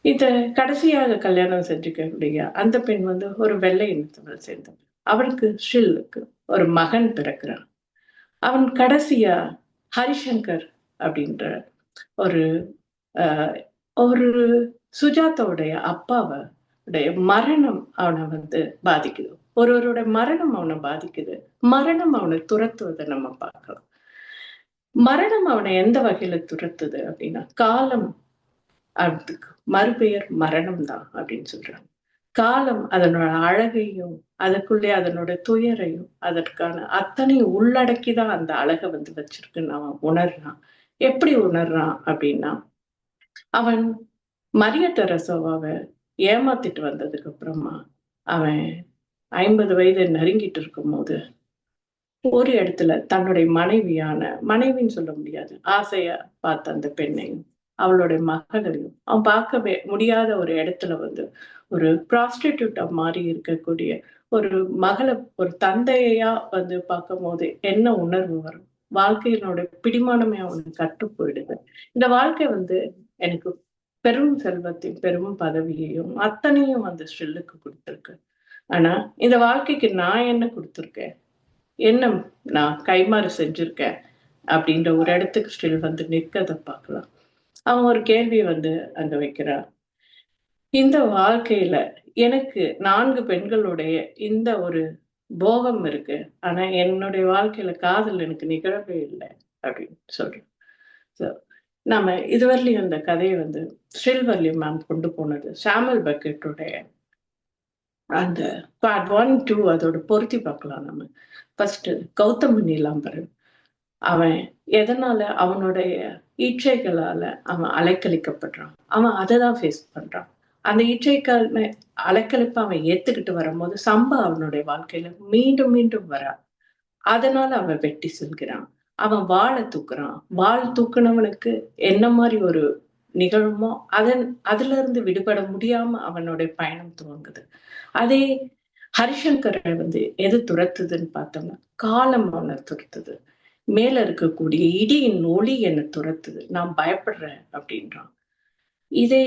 இத கடைசியாக கல்யாணம் செஞ்சுக்கக்கூடிய அந்த பெண் ஒரு வெள்ளை இனத்தவள் சேர்ந்தவள். அவளுக்கு ஸ்ரில்லுக்கு ஒரு மகன் பிறக்கிறான். அவன் கடைசியா ஹரிசங்கர் அப்படின்ற ஒரு ஒரு சுஜாதாவுடைய அப்பாவுடைய மரணம் அவனை பாதிக்குது. ஒருவருடைய மரணம் அவனை பாதிக்குது. மரணம் அவனை துரத்துவதை நம்ம பார்க்கலாம். மரணம் அவனை எந்த வகையில துரத்துது அப்படின்னா, காலம், அதுக்கு மறுபெயர் மரணம் தான் அப்படின்னு சொல்றாங்க. காலம் அதனோட அழகையும் அதற்குள்ளே அதனோட துயரையும் அதற்கான அத்தனை உள்ளடக்கிதான் அந்த அழகை வச்சிருக்குன்னு அவன் உணர்றான். எப்படி உணர்றான் அப்படின்னா, அவன் மரிய டெரசோவாவை ஏமாத்திட்டு வந்ததுக்கு அப்புறமா அவன் 50 வயதை நெருங்கிட்டு இருக்கும் போது ஒரு இடத்துல தன்னுடைய மனைவின்னு சொல்ல முடியாது, ஆசையா பார்த்த அந்த பெண்ணையும் அவளுடைய மகளையும் அவன் பார்க்கவே முடியாத ஒரு இடத்துல ஒரு ப்ராஸ்டிடியூட்டா மாறி இருக்கக்கூடிய ஒரு மகளை ஒரு தந்தையா பார்க்கும் போது என்ன உணர்வு வரும்? வாழ்க்கையினோட பிடிமானமே அவனுக்கு கட்டு போயிடுது. இந்த வாழ்க்கை எனக்கு பெரும் செல்வத்தையும் பெரும் பதவியையும் அத்தனையும் ஸ்ரில்லுக்கு கொடுத்துருக்கு. ஆனா இந்த வாழ்க்கைக்கு நான் என்ன கொடுத்துருக்கேன், என்ன நான் கைமாறு செஞ்சிருக்கேன் அப்படின்ற ஒரு இடத்துக்கு ஸ்டில் வந்து நிற்கதை பார்க்கலாம். அவன் ஒரு கேள்வி வந்து அங்க வைக்கிறான். இந்த வாழ்க்கையில எனக்கு 4 பெண்களுடைய இந்த ஒரு போகம் இருக்கு. ஆனா என்னுடைய வாழ்க்கையில காதல் எனக்கு நிகழவே இல்லை அப்படின்னு சொல்றேன். ஸோ நம்ம இதுவரையிலும் இந்த கதையை வந்து ஸ்ரீவல்லி மேம் கொண்டு போனது சாமுவல் பெக்கெட்டுடைய அந்த பார்ட் 1, 2 அதோட பொருத்தி பார்க்கலாம் நம்ம. ஃபர்ஸ்ட் கௌதம நீலாம்பரன். அவன் எதனால அவனுடைய இச்சைகளால அவன் அலைக்கழிக்கப்படுறான். அவன் அதை தான் ஃபேஸ் பண்றான். அந்த இச்சைகள் அலைக்கழிப்ப அவன் ஏத்துக்கிட்டு வரும்போது சம்பா அவனுடைய வாழ்க்கையில மீண்டும் மீண்டும் வரா. அதனால அவன் வெட்டி செல்கிறான். அவன் வாளை தூக்குறான். வாள் தூக்குனவனுக்கு என்ன மாதிரி ஒரு நிகழுமோ அதுல இருந்து விடுபட முடியாம அவனுடைய பயணம் துவங்குது. அதே ஹரிசங்கரை வந்து எது துரத்துதுன்னு பார்த்தோம்னா காலம் அவனை துரத்துது. மேல இருக்கக்கூடிய இடியின் ஒளி என்னை துரத்துது, நான் பயப்படுறேன் அப்படின்றான். இதை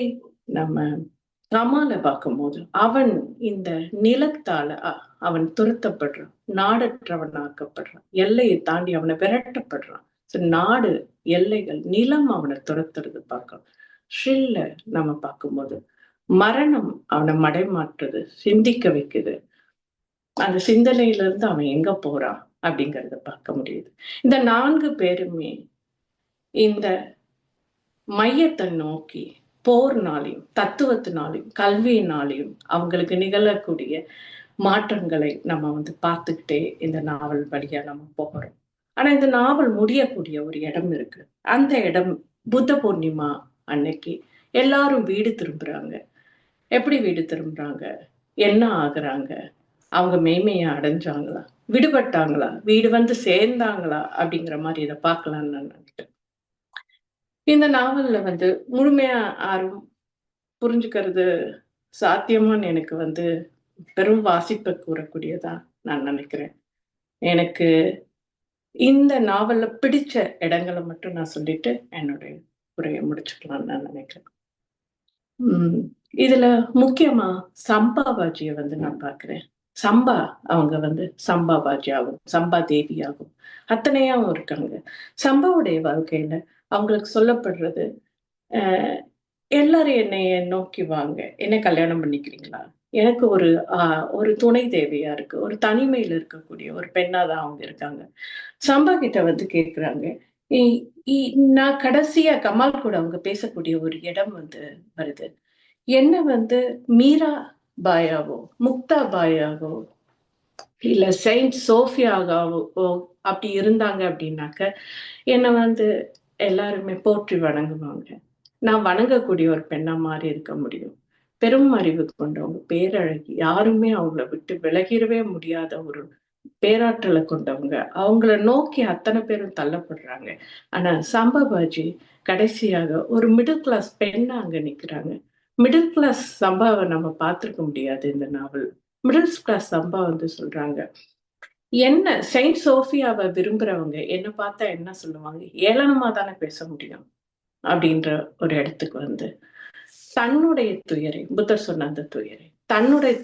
நம்ம கமால பார்க்கும்போது அவன் இந்த நிலத்தால அவன் துரத்தப்படுறான், நாடற்றவன் ஆக்கப்படுறான், எல்லையை தாண்டி அவனை விரட்டப்படுறான். நாடு, எல்லைகள், நிலம் அவனை துரத்துறது பார்க்கலாம். ஷ்ரில்ல நம்ம பார்க்கும்போது மரணம் அவனை மடைமாற்றுது, சிந்திக்க வைக்குது. அந்த சிந்தனையில இருந்து அவன் எங்க போறான் அப்படிங்கறத பார்க்க முடியுது. இந்த 4 பேருமே இந்த மையத்தை நோக்கி போர்னாலையும் தத்துவத்தினாலையும் கல்வியினாலையும் அவங்களுக்கு நிகழக்கூடிய மாற்றங்களை நம்ம வந்து பார்த்துக்கிட்டே இந்த நாவல் வழியா நம்ம போகிறோம். ஆனா இந்த நாவல் முடியக்கூடிய ஒரு இடம் இருக்கு. அந்த இடம் புத்த பூர்ணிமா அன்னைக்கு எல்லாரும் வீடு திரும்புறாங்க. எப்படி வீடு திரும்புறாங்க, என்ன ஆகுறாங்க, அவங்க மெய்மையை அடைஞ்சாங்களா, விடுபட்டாங்களா, வீடு வந்து சேர்ந்தாங்களா அப்படிங்கிற மாதிரி இதை பார்க்கலாம்னு நான் நினைக்கிறேன். இந்த நாவல்ல வந்து முழுமையா யாரும் புரிஞ்சுக்கிறது சாத்தியமான்னு எனக்கு வந்து பெரும் வாசிப்பை கூறக்கூடியதா நான் நினைக்கிறேன். எனக்கு இந்த நாவல்ல பிடிச்ச இடங்களை மட்டும் நான் சொல்லிட்டு என்னுடைய உரையை முடிச்சுக்கலாம்னு நான் நினைக்கிறேன். இதுல முக்கியமா சம்பாபாஜியை வந்து நான் பார்க்கிறேன். சம்பா அவங்க வந்து சம்பாபாஜி ஆகும், சம்பா தேவி ஆகும், அத்தனையாவும் இருக்காங்க. சம்பாவுடைய வாழ்க்கையில அவங்களுக்கு சொல்லப்படுறது, எல்லாரும் என்னைய நோக்கி வாங்க, என்ன கல்யாணம் பண்ணிக்கிறீங்களா, எனக்கு ஒரு துணை தேவையா இருக்கு, ஒரு தனிமையில இருக்கக்கூடிய ஒரு பெண்ணாதான் அவங்க இருக்காங்க. சம்பா கிட்ட வந்து கேக்குறாங்க. நான் கடைசியா கமால் கூட அவங்க பேசக்கூடிய ஒரு இடம் வந்து வருது. என்ன வந்து மீரா பாயாவோ, முக்தா பாயாவோ, இல்ல செயின்ட் சோஃபியாவோ அப்படி இருந்தாங்க அப்படின்னாக்க என்னை வந்து எல்லாருமே போற்றி வணங்குவாங்க. நான் வணங்கக்கூடிய ஒரு பெண்ணா மாறி இருக்க முடியும். பெரும் அறிவு கொண்டவங்க, பேரழகி, யாருமே அவங்கள விட்டு விலகிடவே முடியாத ஒரு பேராற்றலை கொண்டவங்க. அவங்கள நோக்கி அத்தனை பேரும் தள்ளப்படுறாங்க. ஆனா சம்பாபாஜி கடைசியாக ஒரு மிடில் கிளாஸ் பெண்ணா அங்க நிக்கிறாங்க. மிடில் கிளாஸ் சம்பாவை நம்ம பார்த்திருக்க முடியாது இந்த நாவல். மிடில் கிளாஸ் சம்பா வந்து சொல்றாங்க, என்ன செயின்ட் சோஃபியாவை விரும்புறவங்க என்ன பார்த்தா என்ன சொல்லுவாங்க, ஏளனமா தானே பேச முடியும் அப்படின்ற ஒரு இடத்துக்கு வந்து தன்னுடைய துயரை, புத்தர் சொன்ன அந்த துயரை, தன்னுடைய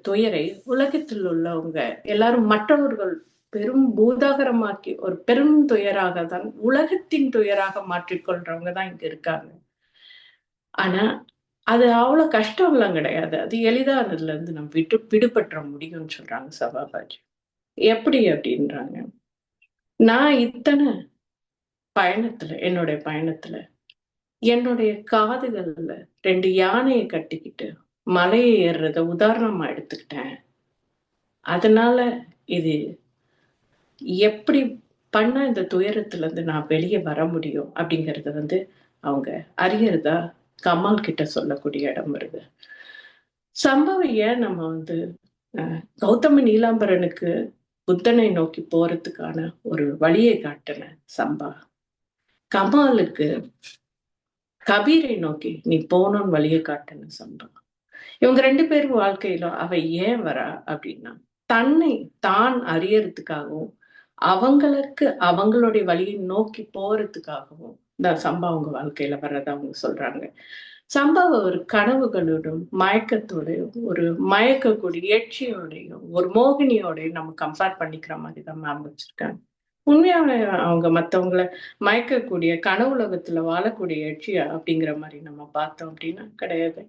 துயரை உலகத்தில் உள்ளவங்க எல்லாரும் மற்றவர்கள் பெரும் பூதாகரமாக்கி ஒரு பெரும் துயராக தான், உலகத்தின் துயராக மாற்றிக்கொள்றவங்க தான் இங்க இருக்காங்க. ஆனா அது அவ்வளவு கஷ்டம்லாம் கிடையாது, அது எளிதா அதுல இருந்து நம்ம விடுபற்ற முடியும்னு சொல்றாங்க சபாபாஜி. எப்படி அப்படின்றாங்க, நான் இத்தனை பயணத்துல, என்னுடைய பயணத்துல என்னுடைய காதுகள்ல 2 யானையை கட்டிக்கிட்டு மலையை ஏறுறத உதாரணமா எடுத்துக்கிட்டேன். அதனால இது எப்படி பண்ண இந்த துயரத்துல இருந்து நான் வெளியே வர முடியும் அப்படிங்கறத வந்து அவங்க அறியறதா கமால் கிட்ட சொல்லக்கூடிய இடம் வருது. சம்பவம் ஏன் நம்ம வந்து கௌதம நீலாம்பரனுக்கு புத்தனை நோக்கி போறதுக்கான ஒரு வழியை காட்டின சம்பா, கமாலுக்கு கபீரை நோக்கி நீ போனோன்னு வழியை காட்டின சம்பா. இவங்க 2 பேரும் வாழ்க்கையில அவ ஏன் வரா அப்படின்னா தன்னை தான் அறியறதுக்காகவும் அவங்களுக்கு அவங்களுடைய வழியை நோக்கி போறதுக்காகவும் இந்த சம்பா அவங்க வாழ்க்கையில வர்றத அவங்க சொல்றாங்க. சம்பவ ஒரு கனவுகளோடும் மயக்கத்தோடையும் ஒரு மயக்கக்கூடிய எட்சியோடையும் ஒரு மோகினியோடையும் நம்ம கம்பேர் பண்ணிக்கிற மாதிரி தான் மேம் வச்சிருக்காங்க. உண்மையாவே அவங்க மத்தவங்கள மயக்கக்கூடிய கனவுலகத்துல வாழக்கூடிய எட்சியா அப்படிங்கிற மாதிரி நம்ம பார்த்தோம் அப்படின்னா கிடையாது.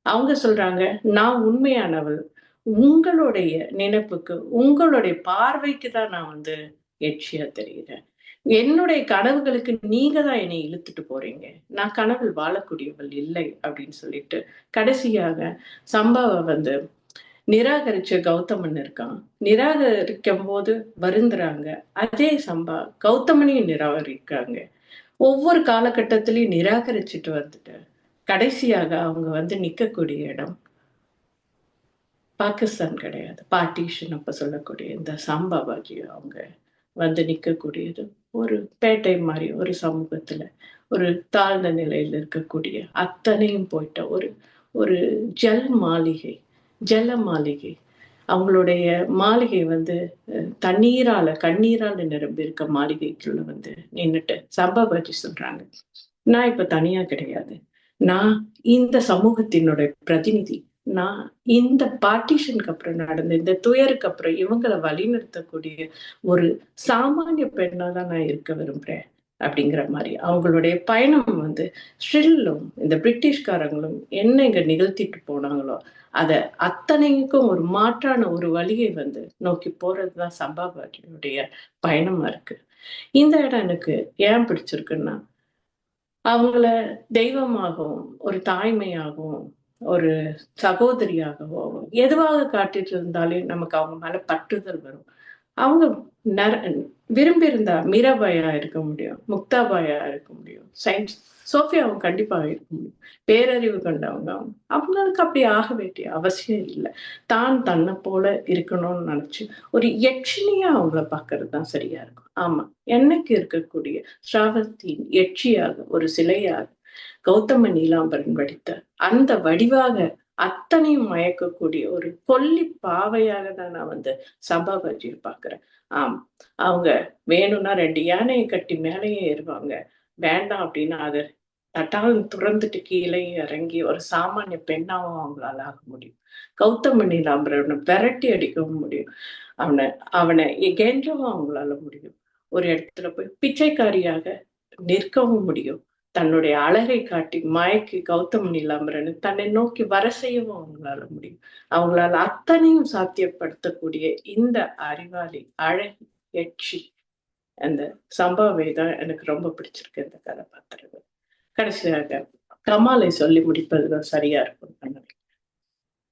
அவங்க சொல்றாங்க, நான் உண்மையானவள். உங்களுடைய நினைப்புக்கு, உங்களுடைய பார்வைக்கு தான் நான் வந்து எட்சியா தெரிகிறேன். என்னுடைய கனவுகளுக்கு நீங்க தான் என்னை இழுத்துட்டு போறீங்க. நான் கனவில் வாழக்கூடியவள் இல்லை அப்படின்னு சொல்லிட்டு, கடைசியாக சம்பாவ வந்து நிராகரிச்ச கௌதமன் இருக்கான். நிராகரிக்கும்போது வருந்துறாங்க. அதே சம்பா கௌதமனையும் நிராகரிக்காங்க. ஒவ்வொரு காலகட்டத்திலயும் நிராகரிச்சுட்டு வந்துட்டு, கடைசியாக அவங்க வந்து நிக்கக்கூடிய இடம் பாகிஸ்தான் கிடையாது. பார்ட்டிஷன் அப்ப சொல்லக்கூடிய இந்த சாம்பாபாஜி அவங்க வந்து நிக்கக்கூடியது ஒரு பேட்டை மாரி ஒரு சமூகத்துல, ஒரு தாழ்ந்த நிலையில இருக்கக்கூடிய அத்தனையும் போயிட்ட ஒரு ஒரு ஜல் மாளிகை, ஜல மாளிகை. அவங்களுடைய மாளிகை வந்து தண்ணீரால, கண்ணீரால நிரம்பி இருக்க மாளிகைக்குள்ள வந்து நின்னுட்டு சம்பாபாஜி சொல்றாங்க, நான் இப்ப தனியா கிடையாது. நான் இந்த சமூகத்தினுடைய பிரதிநிதி. நான் இந்த பார்ட்டிஷனுக்கு அப்புறம் நடந்த இந்த துயருக்கு அப்புறம் இவங்களை வழிநிறுத்தக்கூடிய ஒரு சாமானிய பெண்ணா தான் நான் இருக்க விரும்புறேன் அப்படிங்கிற மாதிரி அவங்களுடைய பயணம் வந்து ஸ்டில்லும் இந்த பிரிட்டிஷ்காரங்களும் என்ன இங்க நிகழ்த்திட்டு போனாங்களோ அத அத்தனைக்கும் ஒரு மாற்றான ஒரு வழியை வந்து நோக்கி போறதுதான் சம்பாபாஜியுடைய பயணமா இருக்கு. இந்த இடம் எனக்கு ஏன் பிடிச்சிருக்குன்னா, அவங்கள தெய்வமாகவும், ஒரு தாய்மையாகவும், ஒரு சகோதரியாகவும், எதுவாக காட்டிட்டு இருந்தாலே நமக்கு அவங்க மேல பற்றுதல் வரும். அவங்க விரும்பியிருந்தா மீராபாயா இருக்க முடியும், முக்தாபாயா இருக்க முடியும், சோஃபியாவும் கண்டிப்பா இருக்க முடியும். பேரறிவு கொண்டவங்க அவங்க. அவங்களுக்கு அப்படி ஆக வேண்டிய அவசியம் இல்லை. தான் தன்னை போல இருக்கணும்னு நினைச்சு ஒரு யட்சினியா அவங்கள பார்க்கறது தான் சரியா இருக்கும். ஆமா, என்னைக்கு இருக்கக்கூடிய ஸ்ராவஸ்தியின் எட்சியாக ஒரு சிலையாக கௌதம நீலாம்பரன் வடித்த அந்த வடிவாக அத்தனையும் மயக்கக்கூடிய ஒரு கொல்லி பாவையாக தான் நான் வந்து சம்பாபாஜியை பார்க்கிறேன். ஆம், அவங்க வேணும்னா 2 யானையை கட்டி மேலேயே ஏறுவாங்க. வேண்டாம் அப்படின்னா அதை தட்டால் துறந்துட்டு கீழே இறங்கி ஒரு சாமானிய பெண்ணாவும் அவங்களால ஆக முடியும். கௌதம நீலாம்பரனை விரட்டி அடிக்கவும் முடியும். அவனை அவனை எகென்றவும் அவங்களால முடியும். ஒரு இடத்துல போய் பிச்சைக்காரியாக நிற்கவும் முடியும். தன்னுடைய அழகை காட்டி மயக்கி கௌதம நீலாம்பரனை தன்னை நோக்கி வர செய்யவும் அவங்களால முடியும். அவங்களால அத்தனையும் சாத்தியப்படுத்தக்கூடிய இந்த அறிவாளி அழகி யட்சி அந்த சம்பாவை தான் எனக்கு ரொம்ப பிடிச்சிருக்கு இந்த கதாபாத்திரங்கள். கடைசியாக கமாலை சொல்லி முடிப்பதுதான் சரியா இருக்கும்.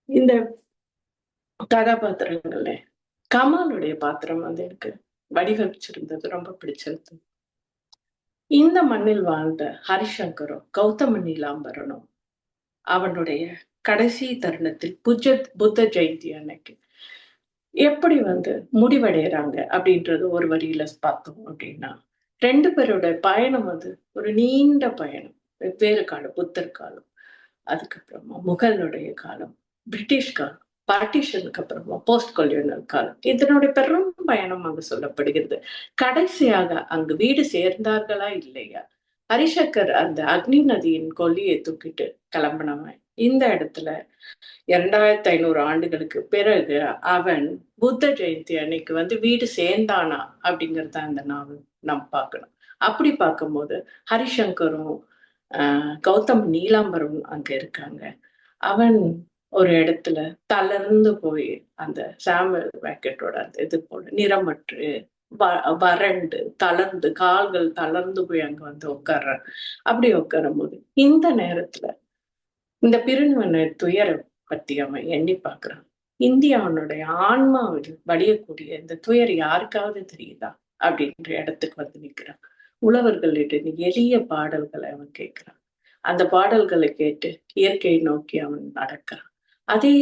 இந்த கதாபாத்திரங்கள்ல கமாலுடைய பாத்திரம் வந்து எனக்கு வடிவமைச்சிருந்தது, ரொம்ப பிடிச்சிருந்தது. இந்த மண்ணில் வாழ்ந்த ஹரிசங்கரும் கௌதம நீலாம்பரனும் அவனுடைய கடைசி தருணத்தில் புத்த ஜெயந்தி அன்னைக்கு எப்படி வந்து முடிவடைகிறாங்க அப்படின்றது ஒரு வரியில பார்த்தோம் அப்படின்னா, 2 பேரோட பயணம் வந்து ஒரு நீண்ட பயணம். வெவ்வேறு காலம், புத்தர் காலம், அதுக்கப்புறமா முகலுடைய காலம், பிரிட்டிஷ் காலம், பார்ட்டிஷனுக்கு அப்புறமா போஸ்ட் கொலியோனல் காலம். இதனுடைய பெரும் பயணம் அங்கு சொல்லப்படுகிறது. கடைசியாக அங்கு வீடு சேர்ந்தார்களா இல்லையா? ஹரிசங்கர் அந்த அக்னி நதியின் கொல்லியை தூக்கிட்டு கிளம்பினவன் இந்த இடத்துல 2500 ஆண்டுகளுக்கு பிறகு அவன் புத்த ஜெயந்தி அன்னைக்கு வந்து வீடு சேர்ந்தானா அப்படிங்கறத அந்த நாவல் நம்ம பார்க்கணும். அப்படி பார்க்கும்போது ஹரிசங்கரும் கௌதம் நீலாம்பரம் அங்க இருக்காங்க. அவன் ஒரு இடத்துல தளர்ந்து போய் அந்த சாமுவேல் பேக்கெட்டோட அந்த இது போல நிறமற்று வறண்டு தளர்ந்து கால்கள் தளர்ந்து போய் அங்க வந்து உட்கார்றான். அப்படி உட்காரும் போது இந்த நேரத்துல இந்த பிரிவினை துயரம் பத்தி அவன் எண்ணி பார்க்கிறான். இந்தியாவனுடைய ஆன்மாவில் வடியக்கூடிய இந்த துயர் யாருக்காவது தெரியுதா அப்படின்ற இடத்துக்கு வந்து நிற்கிறான். உழவர்களிடம் எளிய பாடல்களை அவன் கேட்கிறான். அந்த பாடல்களை கேட்டு இயற்கையை நோக்கி அவன் நடக்கிறான். அதே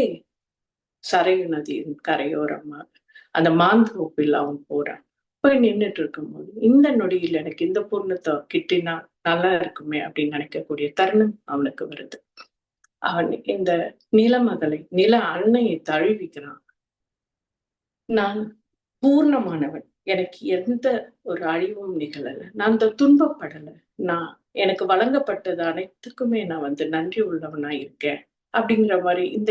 சரையு நதியின் கரையோரமாக அந்த மாந்தோப்பில் அவன் போறான். போய் நின்றுட்டு இருக்கும்போது இந்த நொடியில் எனக்கு இந்த பூர்ணத்தை கிட்டினா நல்லா இருக்குமே அப்படின்னு நினைக்கக்கூடிய தருணம் அவனுக்கு வருது. அவன் இந்த நிலமகளை நில அன்னையை தழுவிக்கிறான். நான் பூர்ணமானவன், எனக்கு எந்த ஒரு அழிவும் நிகழல, நான் அந்த துன்பப்படலை, நான் எனக்கு வழங்கப்பட்டது அனைத்துக்குமே நான் நன்றி உள்ளவனா இருக்கேன் அப்படிங்கிற மாதிரி இந்த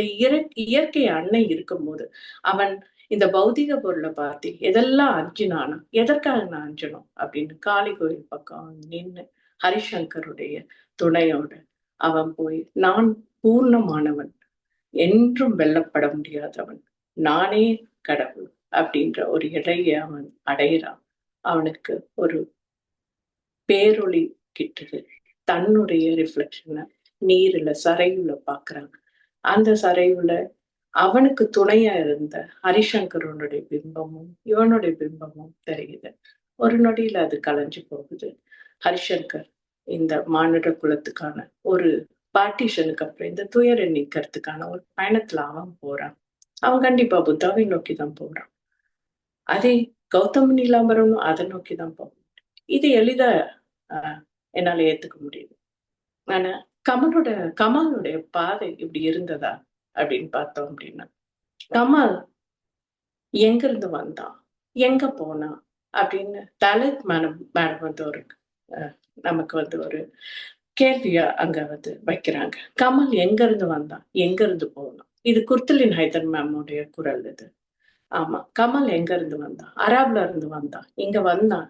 இயற்கை அன்னை இருக்கும்போது அவன் இந்த பௌதிக பொருளை பார்த்து எதெல்லாம் அஞ்சினானா, எதற்காக நான் அஞ்சணும் அப்படின்னு காளி கோயில் பக்கம் நின்று ஹரிசங்கருடைய துணையோட அவன் போய், நான் பூர்ணமானவன், என்றும் வெல்லப்பட முடியாதவன், நானே கடவுள் அப்படின்ற ஒரு இடையை அவன் அடையிறான். அவனுக்கு ஒரு பேரொளி கிட்டுது. தன்னுடைய ரிஃப்ளெக்ஷனை நீர்ல சரைவுல பாக்குறான். அந்த சரைவுல அவனுக்கு துணையா இருந்த ஹரிசங்கரனுடைய பிம்பமும் இவனுடைய பிம்பமும் தெரியுது. ஒரு நொடியில அது கலைஞ்சு போகுது. ஹரிசங்கர் இந்த மானிட குலத்துக்கான ஒரு பார்ட்டிஷனுக்கு அப்புறம் இந்த துயரை நீக்கிறதுக்கான ஒரு பயணத்துல அவன் போறான். அவன் கண்டிப்பா புத்தாவை நோக்கிதான் போறான். அதே கௌதம நீலாம்பரனும் அதை நோக்கிதான் போவான். இது எளிதா என்னால ஏத்துக்க முடியுது. ஆனா கமாலுடைய பாதை இப்படி இருந்ததா அப்படின்னு பார்த்தோம் அப்படின்னா, கமால் எங்க இருந்து வந்தான், எங்க போனான் அப்படின்னு தலித் மேடம் ஒரு நமக்கு ஒரு கேள்வியா அங்க வைக்கிறாங்க. கமல் எங்க இருந்து வந்தான், எங்க இருந்து போனான்? இது குர்த்தலின் ஹைதர் மேமுடைய குரல் இது. ஆமா, கமல் எங்க இருந்து வந்தான்? அராப்ல இருந்து வந்தான். இங்க வந்தான்.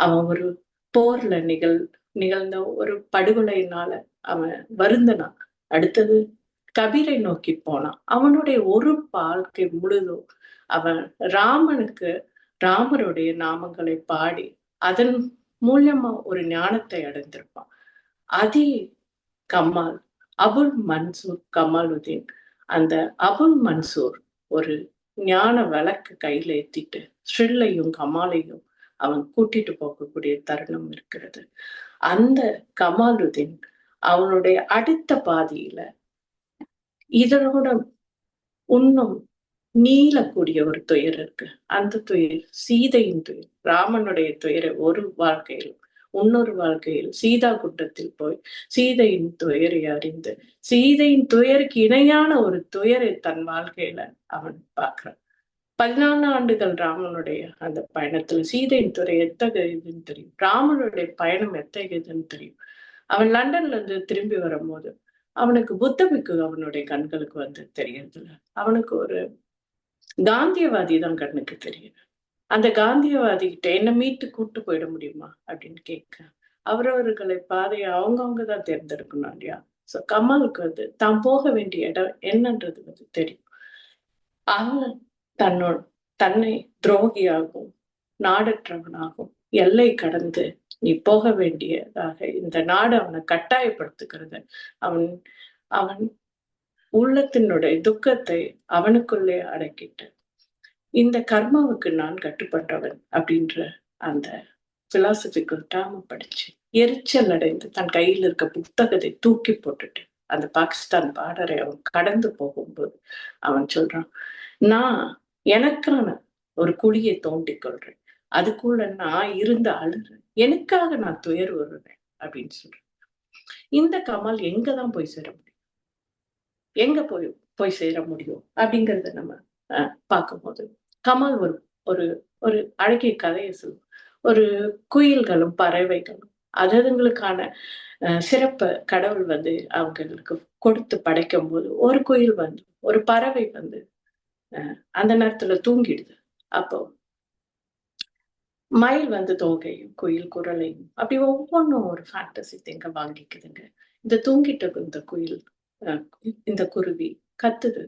அவன் ஒரு போர்ல நிகழ்ந்த ஒரு படுகொலையினால அவன் வருந்தனான். அடுத்தது கபீரை நோக்கி போனான். அவனுடைய ஒரு வாழ்க்கை முழுதும் அவன் ராமருடைய நாமங்களை பாடி அதன் மூலியமா ஒரு ஞானத்தை அடைந்திருப்பான். அதே கமால், அபுல் மன்சூர் கமாலுதீன், அந்த அபுல் மன்சூர் ஒரு ஞான விளக்கு கையில ஏத்திட்டு ஸ்ரில்லையும் கமாலையும் அவன் கூட்டிட்டு போகக்கூடிய தருணம் இருக்கிறது. அந்த கமாலுதீன் அவனுடைய அடுத்த பாதியில இதனோட இன்னும் நீளக்கூடிய ஒரு துயர் இருக்கு. அந்த துயர் சீதையின் துயர். ராமனுடைய துயரை ஒரு வாழ்க்கையில், இன்னொரு வாழ்க்கையில் சீதா குண்டத்தில் போய் சீதையின் துயரை அறிந்து சீதையின் துயருக்கு இணையான ஒரு துயரை தன் வாழ்க்கையில அவன் பார்க்கிறான். 14 ஆண்டுகள் ராமனுடைய அந்த பயணத்துல சீதையின் துறை எத்தகையதுன்னு தெரியும். ராமனுடைய பயணம் எத்தகையதுன்னு தெரியும். அவன் லண்டன்ல இருந்து திரும்பி வரும்போது அவனுக்கு புத்தபிக்கு அவனுடைய கண்களுக்கு தெரியறதில்ல. அவனுக்கு ஒரு காந்தியவாதி தான் கண்ணுக்கு தெரியுது. அந்த காந்தியவாதி கிட்ட என்ன மீட்டு கூட்டு போயிட முடியுமா அப்படின்னு கேட்க, அவரவர்களை பாதையை அவங்கவுங்கதான் தேர்ந்தெடுக்கணும் இல்லையா? சோ கமலுக்கு தான் போக வேண்டிய இடம் என்னன்றது தெரியும். அவன் தன்னை துரோகியாகவும் நாடற்றவனாகவும் எல்லை கடந்து நீ போக வேண்டியதாக இந்த நாடு அவனை கட்டாயப்படுத்துகிறது. அவன் அவன் உள்ளத்தினுடைய துக்கத்தை அவனுக்குள்ளே அடக்கிட்டு இந்த கர்மாவுக்கு நான் கட்டுப்பட்டவன் அப்படின்ற அந்த பிலாசபிக்கல் டேர்ம் படிச்சு எரிச்சல் அடைந்து தன் கையில் இருக்க புத்தகத்தை தூக்கி போட்டுட்டு அந்த பாகிஸ்தான் பார்டரை அவன் கடந்து போகும்போது அவன் சொல்றான், நான் எனக்கான ஒரு குழியை தோண்டிக் கொள்றேன், அதுக்குள்ள நான் இருந்த அழுறேன், எனக்காக நான் துயர் வருறேன் அப்படின்னு சொல்றேன். இந்த கமால் எங்கதான் போய் சேர முடியும், எங்க போய் சேர முடியும் அப்படிங்கறத நம்ம பார்க்கும்போது கமால் ஒரு ஒரு அழகிய கதையை சொல்லும். ஒரு குயில்களும் பறவைகளும் அதுங்களுக்கான சிறப்ப கடவுள் அவங்களுக்கு கொடுத்து படைக்கும் போது ஒரு குயில் ஒரு பறவை அந்த நேரத்துல தூங்கிடுது. அப்போ மயில் தோகையும் குயில் குரலையும் அப்படி ஒவ்வொன்றும் ஒரு ஃபேண்டசி திங்க வாங்கிக்குதுங்க. இந்த தூங்கிட்டு இந்த குயில் இந்த குருவி கத்துது.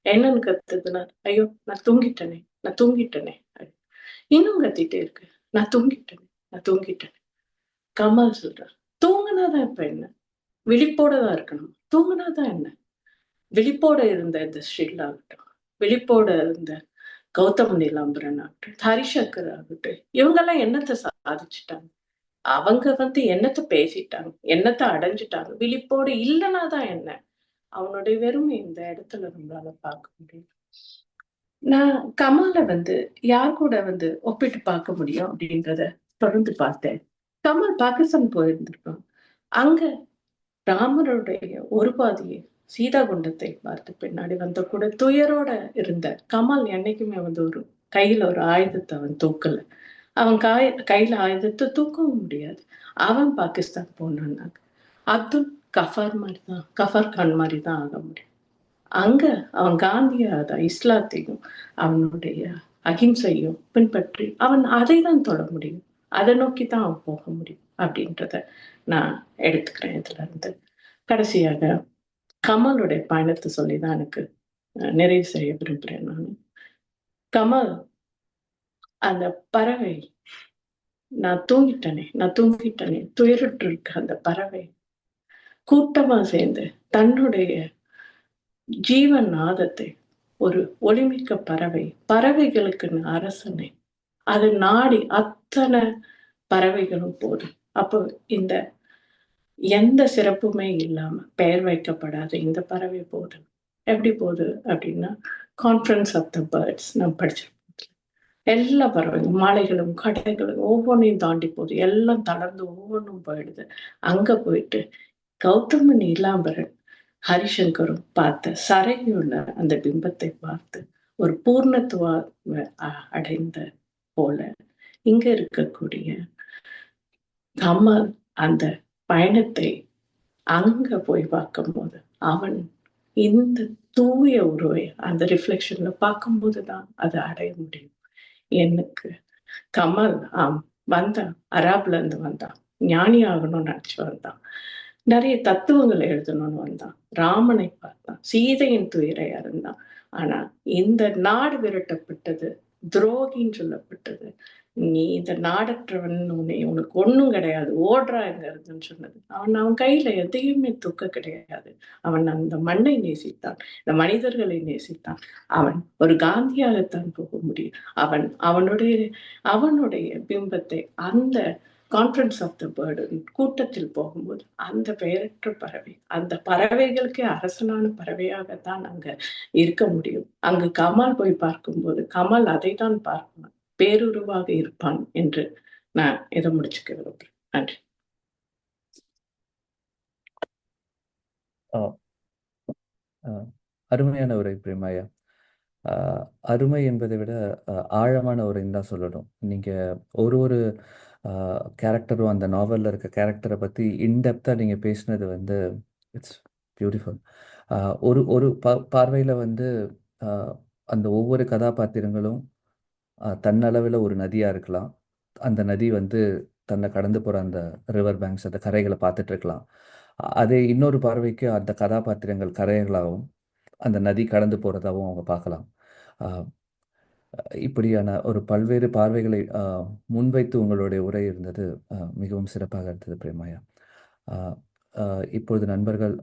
என்னன்னு கத்துதுன்னா, ஐயோ நான் தூங்கிட்டேனே இன்னும் கத்திட்டே இருக்கு, நான் தூங்கிட்டேனே. கமல் சொல்றார், தூங்குனாதான் இப்ப என்ன, விழிப்போடதான் இருக்கணும். தூங்குனாதான் என்ன? விழிப்போட இருந்த இந்த ஸ்ரீல் ஆகட்டும், விழிப்போட இருந்த கௌதம் நீலாம்பரன் ஆகட்டும், ஹரிசங்கர் ஆகட்டும், இவங்கெல்லாம் என்னத்தை சாதிச்சுட்டாங்க? அவங்க என்னத்தை பேசிட்டாங்க, என்னத்தை அடைஞ்சிட்டாங்க? விழிப்போடு இல்லைனாதான் என்ன? அவனுடைய வெறுமை இந்த இடத்துல நம்மளால பார்க்க முடியும். நான் கமால யார் கூட ஒப்பிட்டு பார்க்க முடியும் அப்படின்றத தொடர்ந்து பார்த்தேன். கமல் பாகிஸ்தான் போயிருந்திருக்கான். அங்க ராமருடைய ஒரு பாதியை சீதா குண்டத்தை பார்த்து பின்னாடி கூட துயரோட இருந்த கமல் என்னைக்குமே ஒரு கையில ஒரு ஆயுதத்தை அவன் தூக்கல. அவன் கையில ஆயுதத்தை தூக்கவும் முடியாது. அவன் பாகிஸ்தான் போனான்னாங்க. அப்துல் கஃபார் கான் மாதிரி தான் ஆக முடியும். அங்க அவன் காந்தியாத இஸ்லாத்தையும் அவனுடைய அகிம்சையும் பின்பற்றி அவன் அதை தான் தொட முடியும். அதை நோக்கி தான் அவன் போக முடியும் அப்படின்றத நான் எடுத்துக்கிறேன் இதுல இருந்து. கடைசியாக கமலுடைய பயணத்தை சொல்லிதான் எனக்கு நிறைவு செய்ய விரும்புகிறேன் நான். கமல் அந்த பறவை, நான் தூங்கிட்டனே துயருற்று இருக்க அந்த பறவை கூட்டமா சேர்ந்து தன்னுடைய ஜீவன் நாதத்தை, ஒரு ஒளிமிக்க பறவை, பறவைகளுக்கு அரசனை, அதை நாடி அத்தனை பறவைகளும் போதும். அப்போ இந்த எந்த சிறப்புமே இல்லாம பெயர் வைக்கப்படாத இந்த பறவை போகுது. எப்படி போகுது அப்படின்னா, கான்ஃபரன்ஸ் ஆஃப் த பேர்ட்ஸ் நம்ம படிச்சிருப்போம். எல்லா பறவைகளும், மலைகளும் கடைகளும் ஒவ்வொன்றையும் தாண்டி போகுது. எல்லாம் தளர்ந்து ஒவ்வொன்றும் போயிடுது. அங்க போயிட்டு கௌதம நீலாம்பரன் ஹரிசங்கரும் பார்த்த சரையுள்ள அந்த பிம்பத்தை பார்த்து ஒரு பூர்ணத்துவ அடைந்த போல இங்க இருக்கக்கூடிய கமல் அந்த பயணத்தை அங்க போய் பார்க்கும்போது அவன் இந்த தூய உருவை அந்த ரிஃப்ளெக்ஷன்ல பார்க்கும்போதுதான் அதை அடைய முடியும். எனக்கு கமல் வந்தான், அராப்ல இருந்து வந்தான், ஞானி ஆகணும்னு நினைச்சு வந்தான், நிறைய தத்துவங்களை எழுதணும்னு வந்தான், ராமனை பார்த்தான், சீதையின் துயரை அறிந்தான். ஆனா இந்த நாடு விரட்டப்பட்டது, துரோகின்னு சொல்லப்பட்டது, நீ இந்த நாடற்றவன், உனக்கு ஒண்ணும் கிடையாது, ஓடுறா எங்க இருந்துன்னு சொன்னது. அவன் கையில எதையுமே தூக்க கிடையாது. அவன் அந்த மண்ணை நேசித்தான், இந்த மனிதர்களை நேசித்தான். அவன் ஒரு காந்தியாகத்தான் போக முடியும். அவனுடைய பிம்பத்தை அந்த கான்ஃபரன்ஸ் ஆஃப் த பேர்டு கூட்டத்தில் போகும்போது அந்த பெயரற்ற பறவை, அந்த பறவைகளுக்கே அரசனான பறவையாகத்தான் அங்க இருக்க முடியும். அங்கு கமல் போய் பார்க்கும்போது கமல் அதை தான் பார்ப்பான், பேருருவாக இருப்பான் என்று நான் இதை முடிச்சுக்க விரும்புகிறேன். நன்றி. அருமையான உரை பிரேமாயா. அருமை என்பதை விட ஆழமான உரைன்னு தான் சொல்லணும். நீங்கள் ஒரு கேரக்டரும் அந்த நாவலில் இருக்க கேரக்டரை பற்றி இன்டெப்த்தாக நீங்கள் பேசினது வந்து இட்ஸ் பியூட்டிஃபுல். ஒரு ஒரு பார்வையில் வந்து அந்த ஒவ்வொரு கதாபாத்திரங்களும் தன்னளவில் ஒரு நதியாக இருக்கலாம். அந்த நதி வந்து தன்னை கடந்து போகிற அந்த ரிவர் பேங்க்ஸ், அந்த கரைகளை பார்த்துட்டு இருக்கலாம். அதே இன்னொரு பார்வைக்கு அந்த கதாபாத்திரங்கள் கரைகளாகவும் அந்த நதி கடந்து போகிறதாகவும் அவங்க பார்க்கலாம். இப்படியான ஒரு பல்வேறு பார்வைகளை முன்வைத்து உங்களுடைய உரை இருந்தது மிகவும் சிறப்பாக இருந்தது பிரேமாயா. இப்பொழுது நண்பர்கள்